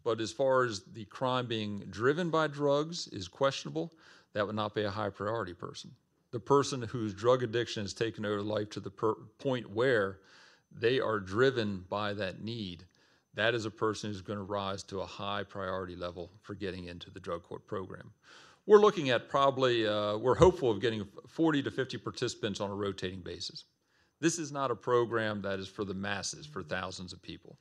but as far as the crime being driven by drugs is questionable, that would not be a high priority person. The person whose drug addiction has taken over life to the point where they are driven by that need, that is a person who's going to rise to a high priority level for getting into the drug court program. We're looking at probably, we're hopeful of getting 40 to 50 participants on a rotating basis. This is not a program that is for the masses, for thousands of people.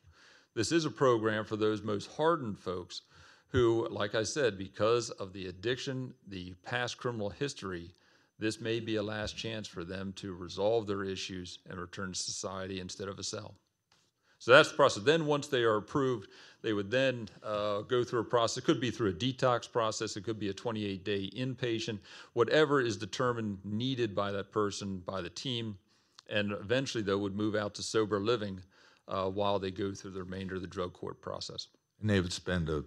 This is a program for those most hardened folks who, like I said, because of the addiction, the past criminal history, this may be a last chance for them to resolve their issues and return to society instead of a cell. So that's the process. Then once they are approved, they would then go through a process. It could be through a detox process. It could be a 28-day inpatient, whatever is determined needed by that person, by the team. And eventually they would move out to sober living while they go through the remainder of the drug court process. And they would spend a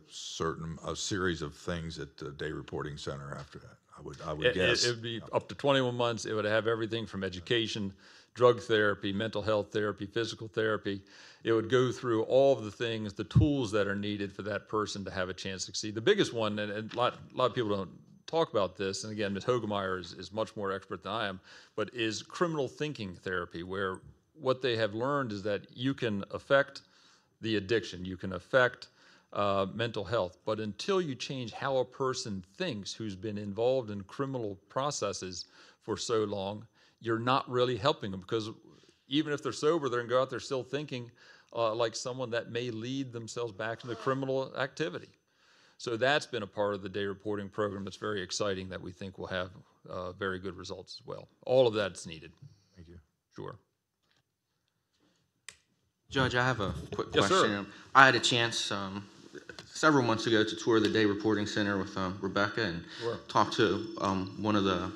series of things at the day reporting center after that, I would guess. It would be up to 21 months. It would have everything from education, drug therapy, mental health therapy, physical therapy. It would go through all of the things, the tools that are needed for that person to have a chance to succeed. The biggest one, and a lot of people don't talk about this, and again, Ms. Hogemeyer is much more expert than I am, but is criminal thinking therapy, where what they have learned is that you can affect the addiction, you can affect mental health, but until you change how a person thinks who's been involved in criminal processes for so long, you're not really helping them, because even if they're sober, they're going to go out there still thinking like someone that may lead themselves back into criminal activity. So that's been a part of the day reporting program that's very exciting, that we think will have very good results as well. All of that's needed. Thank you. Sure. Judge, I have a quick Yes, question. sir. I had a chance several months ago to tour the Day Reporting Center with Rebecca and Sure. talk to one of the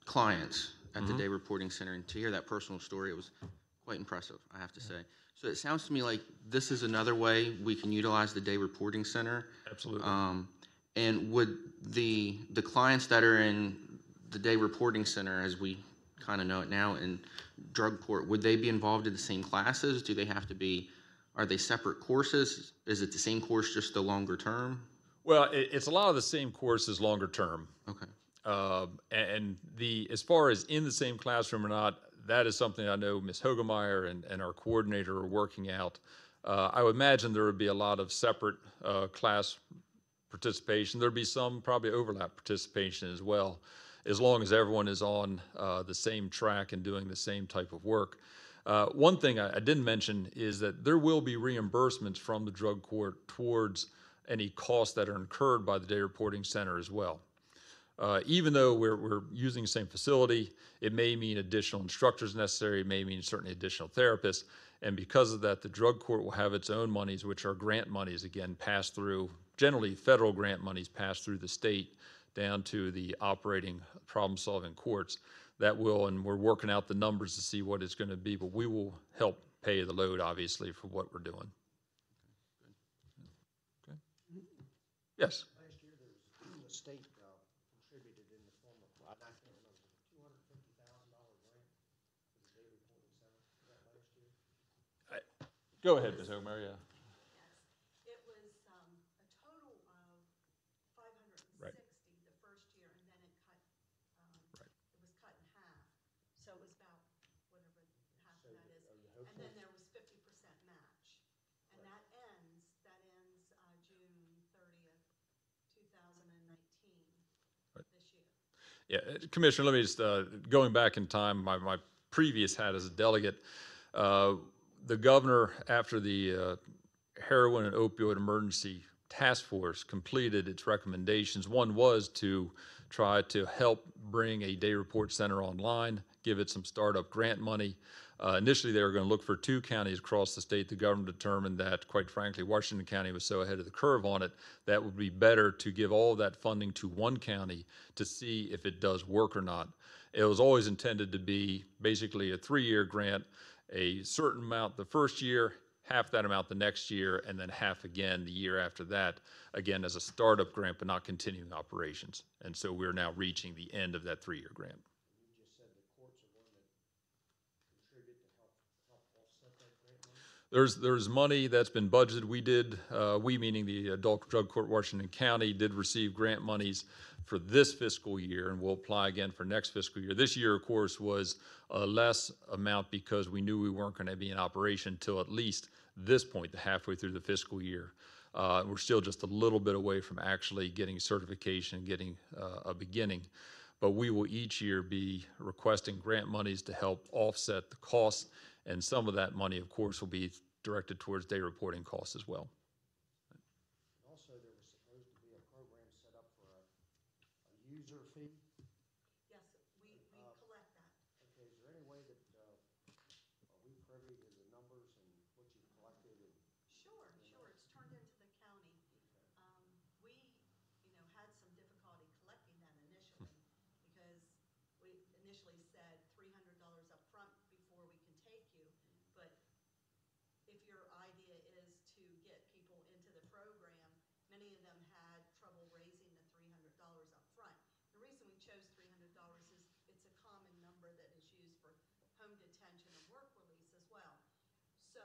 clients at the Day Reporting Center, and to hear that personal story, it was quite impressive, I have to say. So it sounds to me like this is another way we can utilize the Day Reporting Center. Absolutely. And would the clients that are in the Day Reporting Center, as we kind of know it now, in drug court, would they be involved in the same classes? Do they have to be, are they separate courses? Is it the same course, just a longer term? Well, it's a lot of the same courses longer term. Okay. And as far as in the same classroom or not, that is something I know Ms. Hogemeyer and our coordinator are working out. I would imagine there would be a lot of separate class participation. There'd be some probably overlap participation as well, as long as everyone is on the same track and doing the same type of work. One thing I didn't mention is that there will be reimbursements from the drug court towards any costs that are incurred by the Day Reporting Center as well. Even though we're using the same facility, it may mean additional instructors necessary, it may mean certainly additional therapists, and because of that, the drug court will have its own monies, which are grant monies, again, passed through, generally federal grant monies passed through the state down to the operating problem-solving courts. That will, and we're working out the numbers to see what it's going to be, but we will help pay the load, obviously, for what we're doing. Okay. Yes? Last year, the state contributed in the form of, I can't remember, $250,000 grant for the Day Reporting Center. Was that last year? Go ahead, Ms. Hogemeyer. Yeah. It was a total of 560 Right. the first year, and then it cut, Right. it was cut in half. So it was about whatever half of that is. And then there was 50% match. And that ends June 30th, 2019, this year. Yeah, Commissioner, let me just, going back in time, my previous hat as a delegate, the governor, after the heroin and opioid emergency task force completed its recommendations, one was to try to help bring a day report center online, give it some startup grant money. Initially, they were going to look for 2 counties across the state. The governor determined that, quite frankly, Washington County was so ahead of the curve on it, that would be better to give all of that funding to 1 county to see if it does work or not. It was always intended to be basically a 3-year grant, a certain amount the first year, half that amount the next year, and then half again the year after that, again as a startup grant, but not continuing operations. And so we're now reaching the end of that 3-year grant. You just said the courts are going to contribute to help offset that grant money? There's money that's been budgeted. We meaning the Adult Drug Court Washington County, did receive grant monies for this fiscal year, and we'll apply again for next fiscal year. This year, of course, was a less amount because we knew we weren't going to be in operation until at least this point, the halfway through the fiscal year. We're still just a little bit away from actually getting certification, getting a beginning. But we will each year be requesting grant monies to help offset the costs, and some of that money, of course, will be directed towards day reporting costs as well. Also, there was supposed to be a program set up for a user fee? Yes, we collect that. Okay, is there any way that, are we privy to the numbers and what you've collected and? Sure, it's turned into the county. We, had some difficulty collecting that initially because we initially said $300 up front before we can take you. But if your idea is to get people into the program, many of them had trouble raising the $300 up front. The reason we chose $300 is it's a common number that is used for home detention and work release as well. So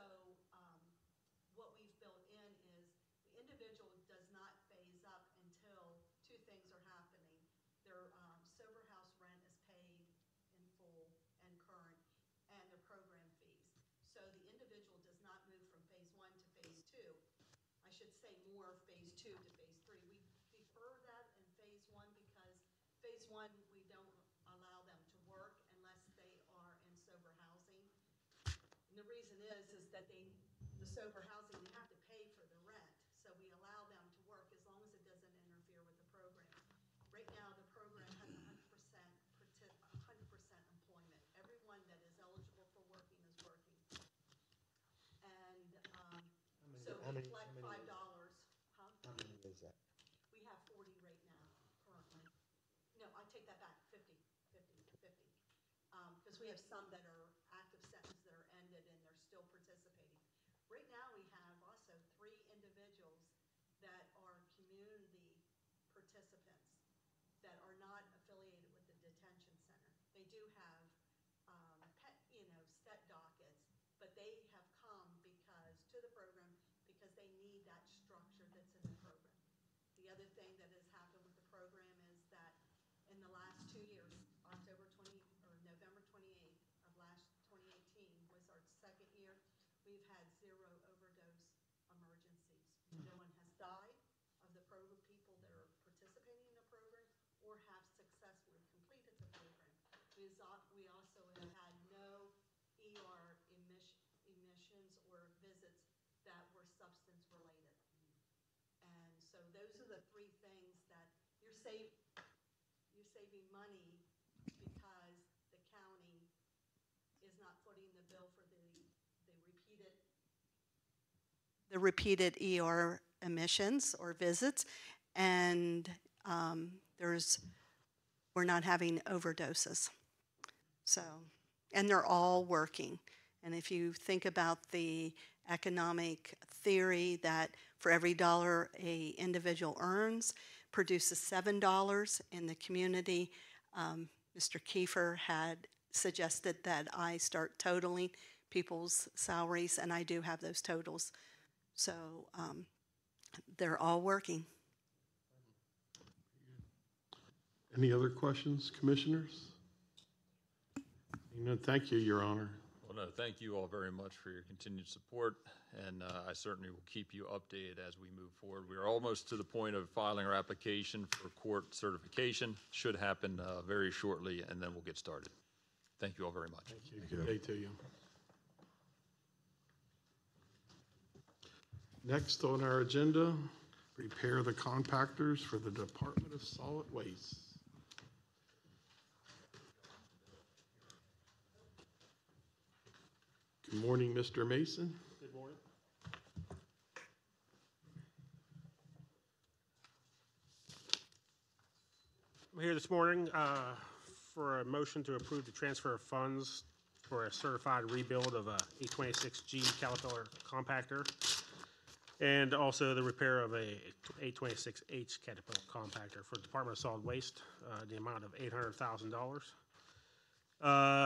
what we've built in is the individual does not phase up until two things are happening. Their sober house rent is paid in full and current, and their program fees. So the individual does not move from phase 1 to phase 2. I should say more phase 2 to phase 3. We defer that in phase 1 because phase 1 we don't allow them to work unless they are in sober housing. And the reason is that the sober housing, they have to pay for the rent. So we allow them to work as long as it doesn't interfere with the program. Right now, the program has 100% employment. Everyone that is eligible for working is working. And so we collect $5. Huh? How many is that? We have 40 right now, currently. No, I take that back, 50. Because we have some that are active sentences that are ended and they're still participating. Right now, we have also 3 individuals that are community participants that are not affiliated with the detention center. They do have, set dockets, but they have come to the program because they need that structure that's in the program. The other thing that has happened with the program is that in the last 2 years, November 28th of 2018 was our second year, we've had 0 overdose emergencies. No one has died of the people that are participating in the program or have successfully completed the program. We also have had no ER emissions or visits that were substance related. And so those are the 3 things that you're saving money because the county is not footing the bill for the repeated ER emissions or visits, and we're not having overdoses. So, and they're all working. And if you think about the economic theory that for every dollar a individual earns, produces $7 in the community, Mr. Kiefer had suggested that I start totaling people's salaries, and I do have those totals. So they're all working. Any other questions, commissioners? Thank you, Your Honor. Well, no, thank you all very much for your continued support, and I certainly will keep you updated as we move forward. We are almost to the point of filing our application for court certification. Should happen very shortly, and then we'll get started. Thank you all very much. Thank you. Good day to you. Next on our agenda, prepare the compactors for the Department of Solid Waste. Good morning, Mr. Mason. Good morning. I'm here this morning for a motion to approve the transfer of funds for a certified rebuild of a 826G Caterpillar compactor and also the repair of a 826H Caterpillar compactor for the Department of Solid Waste, the amount of $800,000.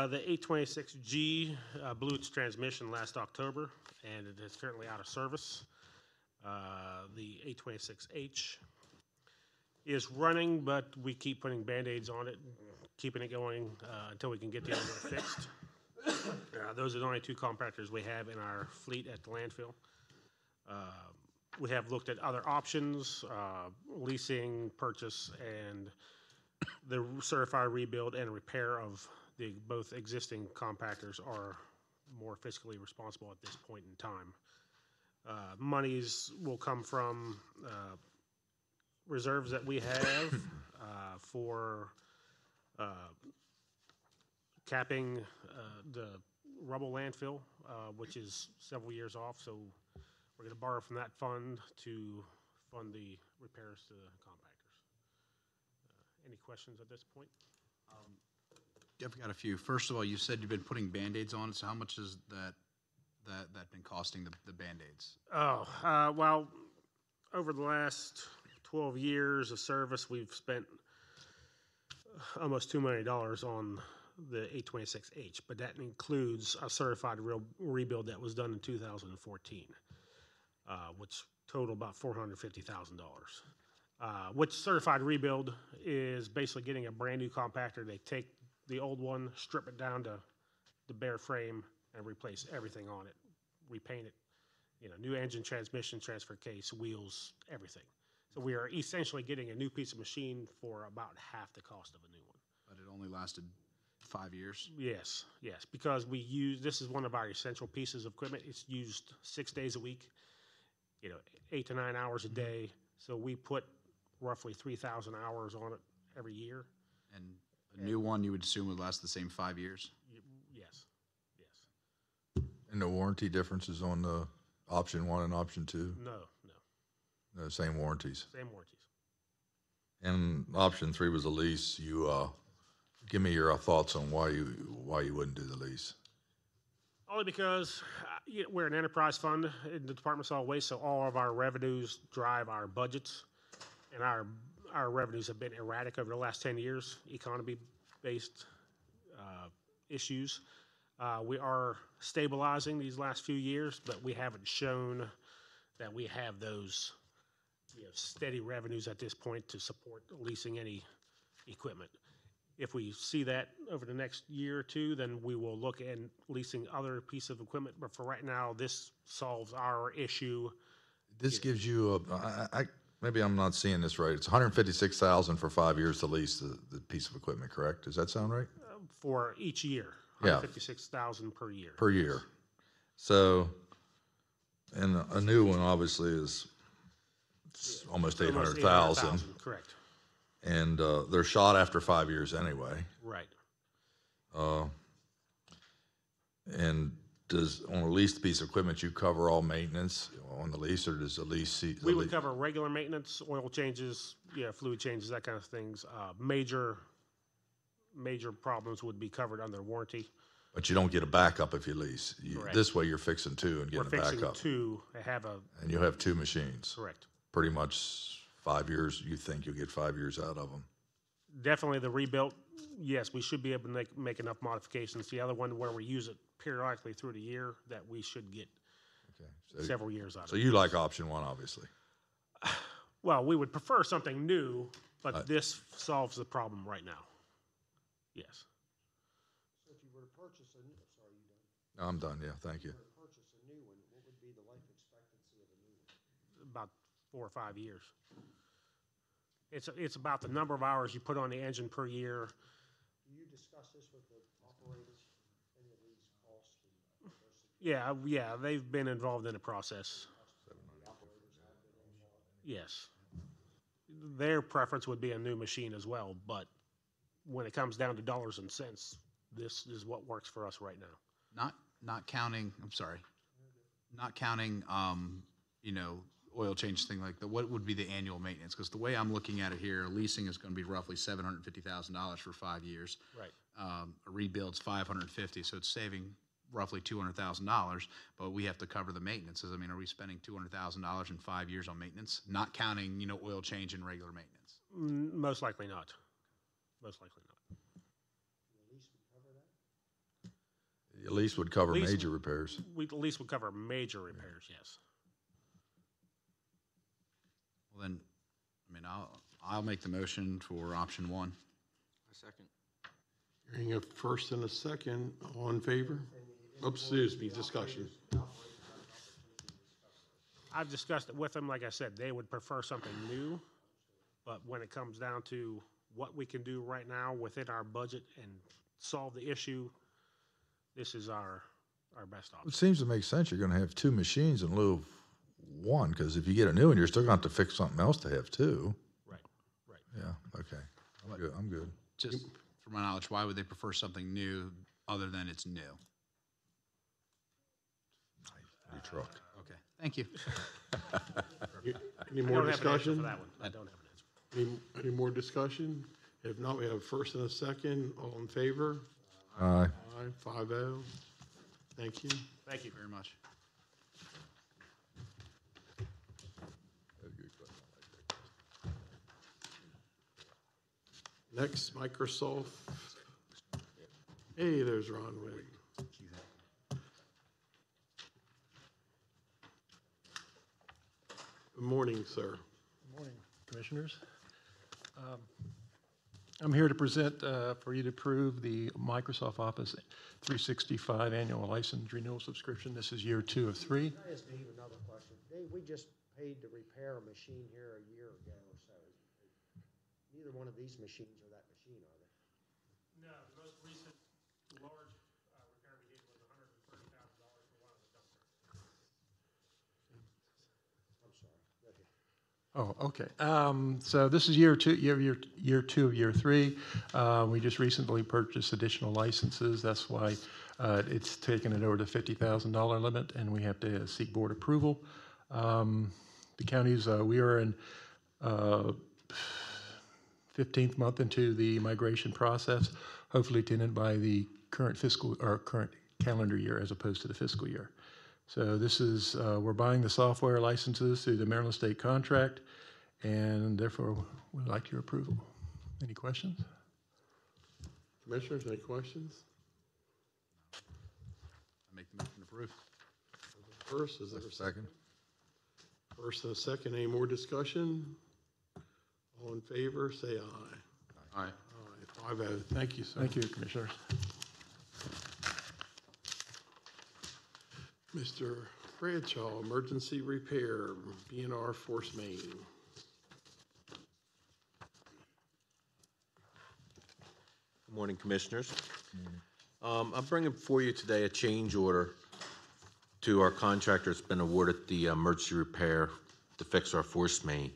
The 826G blew its transmission last October, and it is currently out of service. The 826H is running, but we keep putting Band-Aids on it, keeping it going until we can get the other one fixed. Those are the only 2 compactors we have in our fleet at the landfill. We have looked at other options, leasing, purchase, and the certified rebuild and repair of the both existing compactors are more fiscally responsible at this point in time. Monies will come from reserves that we have, for capping the rubble landfill, which is several years off. So we're going to borrow from that fund to fund the repairs to the compactors. Any questions at this point? I've got a few. First of all, you said you've been putting Band-Aids on it, so how much has that been costing the Band-Aids? Oh, well, over the last 12 years of service, we've spent almost $2 million on the 826H, but that includes a certified rebuild that was done in 2014, which totaled about $450,000. Which certified rebuild is basically getting a brand new compactor. They take the old one, strip it down to the bare frame, and replace everything on it, repaint it, new engine, transmission, transfer case, wheels, everything. So we are essentially getting a new piece of machine for about half the cost of a new one. But it only lasted 5 years? Yes, because this is one of our essential pieces of equipment. It's used 6 days a week, 8 to 9 hours a day. So we put roughly 3,000 hours on it every year. And a new one you would assume would last the same 5 years? Yes. And no warranty differences on the option 1 and option 2? No. No, same warranties. Same warranties. And option 3 was a lease. You give me your thoughts on why you wouldn't do the lease. Only because we're an enterprise fund in the Department of Solid Waste, so all of our revenues drive our budgets, and our revenues have been erratic over the last 10 years, economy-based issues. We are stabilizing these last few years, but we haven't shown that we have those steady revenues at this point to support leasing any equipment. If we see that over the next year or two, then we will look at leasing other pieces of equipment. But for right now, this solves our issue. This gives you maybe I'm not seeing this right. It's $156,000 for 5 years to lease the piece of equipment, correct? Does that sound right? For each year, Yeah. $156,000 per year. Per year. So, and a new one obviously is almost 800,000. Correct. And they're shot after 5 years anyway. Right. And on a leased piece of equipment, you cover all maintenance on the lease, or does the lease? We would cover regular maintenance, oil changes, fluid changes, that kind of things. Major problems would be covered under warranty. But you don't get a backup if you lease. Correct. This way, you're fixing 2 and getting a backup. We're fixing 2. And you have 2 machines. Correct. Pretty much 5 years. You think you'll get 5 years out of them. Definitely the rebuilt, yes, we should be able to make enough modifications. The other one where we use it periodically through the year, that we should get several years out of it. So you like option 1, obviously. Well, we would prefer something new, but this solves the problem right now. Yes. So if you were to purchase a new, sorry, you done? No, I'm done, yeah, thank you. If you were to purchase a new one, what would be the life expectancy of a new one? About 4 or 5 years. It's about the number of hours you put on the engine per year. Do you discuss this with the operators, any of these costs? Yeah, they've been involved in the process. Yes. Their preference would be a new machine as well, but when it comes down to dollars and cents, this is what works for us right now. Not counting, I'm sorry, not counting, oil change thing like that, what would be the annual maintenance? Because the way I'm looking at it here, leasing is going to be roughly $750,000 for 5 years. Right. A rebuild's $550,000, so it's saving roughly $200,000, but we have to cover the maintenances. I mean, are we spending $200,000 in 5 years on maintenance, not counting, oil change and regular maintenance? Most likely not. Most likely not. The lease would cover major repairs. The lease would cover major repairs, yes. Well, then, I'll make the motion for option 1. A second. Hearing a first and a second, all in favor? Excuse me, discussion. I've discussed it with them. Like I said, they would prefer something new, but when it comes down to what we can do right now within our budget and solve the issue, this is our best option. It seems to make sense. You're going to have 2 machines in lieu of 1, because if you get a new one, you're still going to have to fix something else to have 2. Right. Yeah, okay. good, I'm good. Just from my knowledge, why would they prefer something new other than it's new? New truck. Okay, thank you. Any I more don't have an answer for discussion? that one. I don't have an answer. Any more discussion? If not, we have a first and a second. All in favor? Aye. Aye, 5-0. Thank you. Thank you very much. Next, Microsoft. Hey, there's Ron Wick. Good morning, sir. Good morning, Commissioners. I'm here to present for you to approve the Microsoft Office 365 annual license renewal subscription. This is year 2 of 3. Can I ask Dave another question? Dave, we just paid to repair a machine here a year ago or so. Neither one of these machines are that machine, are they? No, the most recent large repair we did was $130,000 for one of the dumpsters. I'm sorry. Go ahead. Oh, okay. So this is year 2 of year 3. We just recently purchased additional licenses. That's why it's taken it over the $50,000 limit, and we have to seek board approval. The counties, we are in 15th month into the migration process, hopefully attended by the current current calendar year as opposed to the fiscal year. So this is, we're buying the software licenses through the Maryland State contract, and therefore we'd like your approval. Any questions? Commissioners, any questions? I make the motion to approve. First, is there a Second? First and a second, any more discussion? All in favor, say aye. Aye. Aye, 5-0. Thank you, sir. Thank you, Commissioners. Mr. Bradshaw, emergency repair, BNR Force Main. Good morning, Commissioners. I'm bringing before you today a change order to our contractor that's been awarded the emergency repair to fix our force main.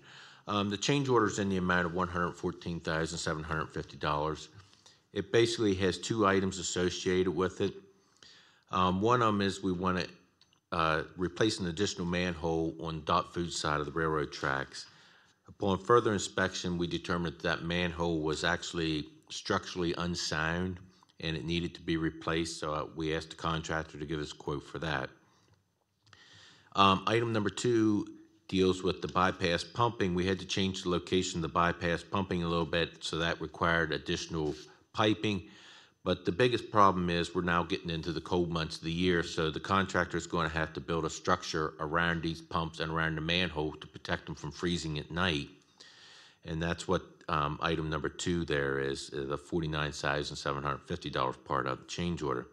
The change order is in the amount of $114,750. It basically has 2 items associated with it. One of them is we want to replace an additional manhole on Dot Food side of the railroad tracks. Upon further inspection, we determined that manhole was actually structurally unsound and it needed to be replaced, so we asked the contractor to give us a quote for that. Item number 2 deals with the bypass pumping. We had to change the location of the bypass pumping a little bit, so that required additional piping. But the biggest problem is we're now getting into the cold months of the year, so the contractor is going to have to build a structure around these pumps and around the manhole to protect them from freezing at night. And that's what item number 2 there is, the $49,750 part of the change order.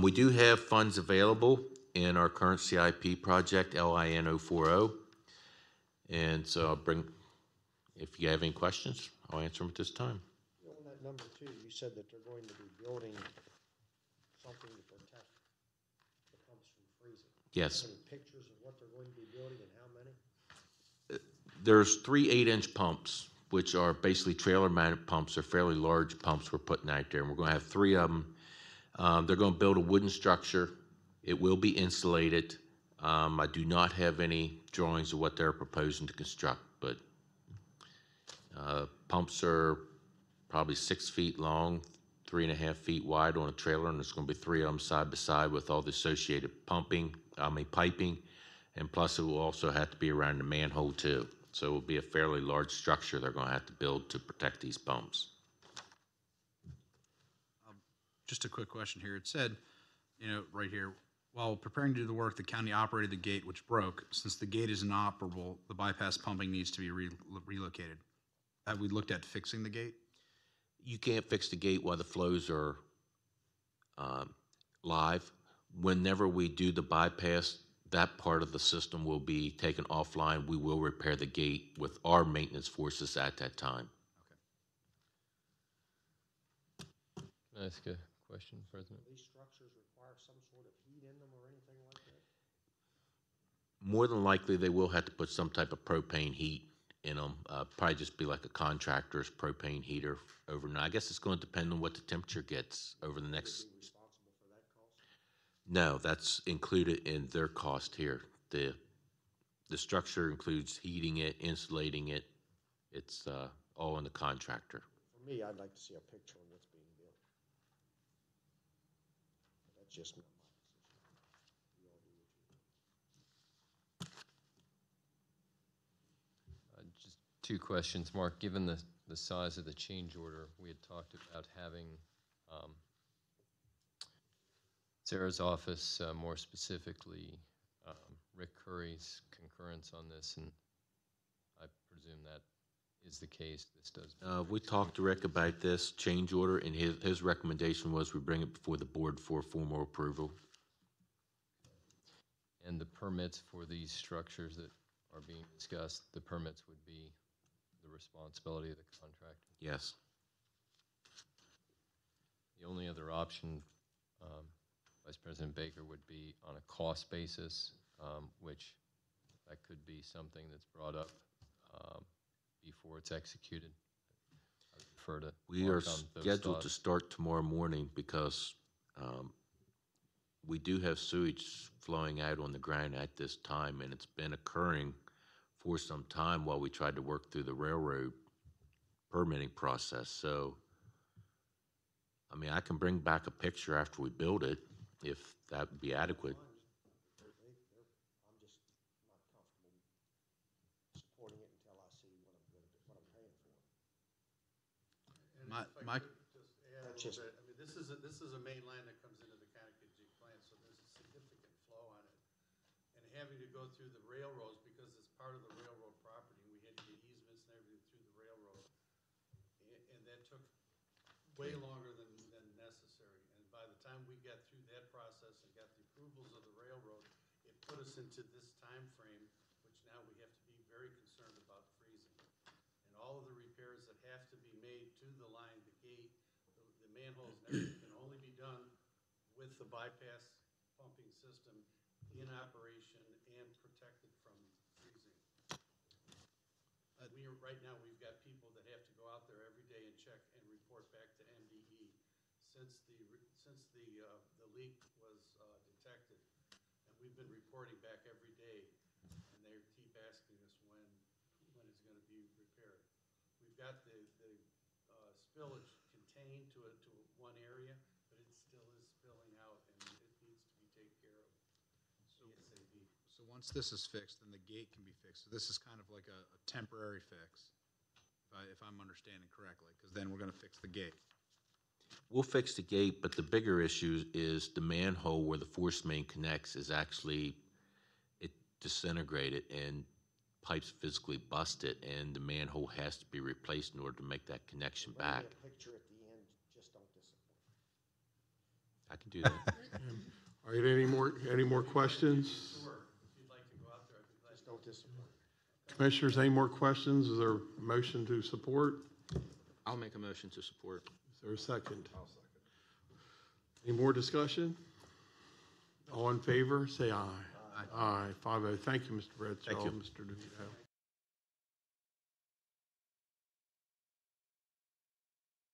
We do have funds available in our current CIP project, LIN 040. And so I'll bring, if you have any questions, I'll answer them at this time. On that number 2, you said that they're going to be building something to protect the pumps from freezing. Yes. Any pictures of what they're going to be building and how many? There's 3 8-inch pumps, which are basically trailer-mounted pumps. They're fairly large pumps we're putting out there, and we're going to have 3 of them. They're going to build a wooden structure. It will be insulated. I do not have any drawings of what they're proposing to construct, but pumps are probably 6 feet long, 3.5 feet wide on a trailer, and there's going to be 3 of them side by side with all the associated piping, and plus it will also have to be around the manhole too. So it will be a fairly large structure they're going to have to build to protect these pumps. Just a quick question here. It said, right here, while preparing to do the work, the county operated the gate which broke. Since the gate is inoperable, the bypass pumping needs to be relocated. Have we looked at fixing the gate? You can't fix the gate while the flows are live. Whenever we do the bypass, that part of the system will be taken offline. We will repair the gate with our maintenance forces at that time. Can I ask a question, President? Do these structures require some sort of heat in them or anything like that? More than likely, they will have to put some type of propane heat in them. Probably just be like a contractor's propane heater overnight. I guess it's going to depend on what the temperature gets over the next. No, that's included in their cost here. The structure includes heating it, insulating it. It's all in the contractor. For me, I'd like to see a picture of what's being built. That's just my decision. You all do what you want. Just two questions, Mark. Given the size of the change order, we had talked about having Sarah's office, more specifically Rick Curry's concurrence on this, and I presume that is the case. This does. We talked to Rick about this change order, and his recommendation was we bring it before the board for formal approval. And the permits for these structures that are being discussed, the permits would be the responsibility of the contractor? Yes. The only other option, Vice President Baker, would be on a cost basis, which that could be something that's brought up before it's executed. I would prefer to We are work on those scheduled to thoughts. start tomorrow morning because we do have sewage flowing out on the ground at this time, and it's been occurring for some time while we tried to work through the railroad permitting process. So, I mean, I can bring back a picture after we build it, if that would be adequate. I'm just not comfortable supporting it until I see what I'm paying for. And if I could just add a That's little bit, I mean, this is a main line that comes into the Conococheague plant, so there's a significant flow on it. And having to go through the railroads, because it's part of the railroad property, we had to get easements and everything through the railroad. And that took way longer than necessary. And by the time we got through that process and got the approvals of the railroad, it put us into this time frame, which now we have to be very concerned about freezing. And all of the repairs that have to be made to the line, the gate, the manholes and everything can only be done with the bypass pumping system in operation and protected from freezing. Right now, we've got people that have to go out there every day and check and report back to MDE since the leak was detected. And we've been reporting back every day, and they keep asking us when it's going to be repaired. We've got the spillage contained to one area, but it still is spilling out, and it needs to be taken care of ASAP. So once this is fixed, then the gate can be fixed. So this is kind of like a temporary fix, if I'm understanding correctly, because then we're going to fix the gate. We'll fix the gate, but the bigger issue is the manhole where the force main connects is actually, it disintegrated and pipes physically busted, and the manhole has to be replaced in order to make that connection back. Bring me a picture at the end, just don't disappoint. I can do that. All right, any more questions? Sure, if you'd like to go out there, I'd be glad. Just don't disappoint. Commissioners, any more questions? Is there a motion to support? I'll make a motion to support. Is there a second? I'll second. Any more discussion? All in favor, say aye. Aye. 5-0. Thank you, Mr. Bradshaw, Thank you. Mr. DeVito.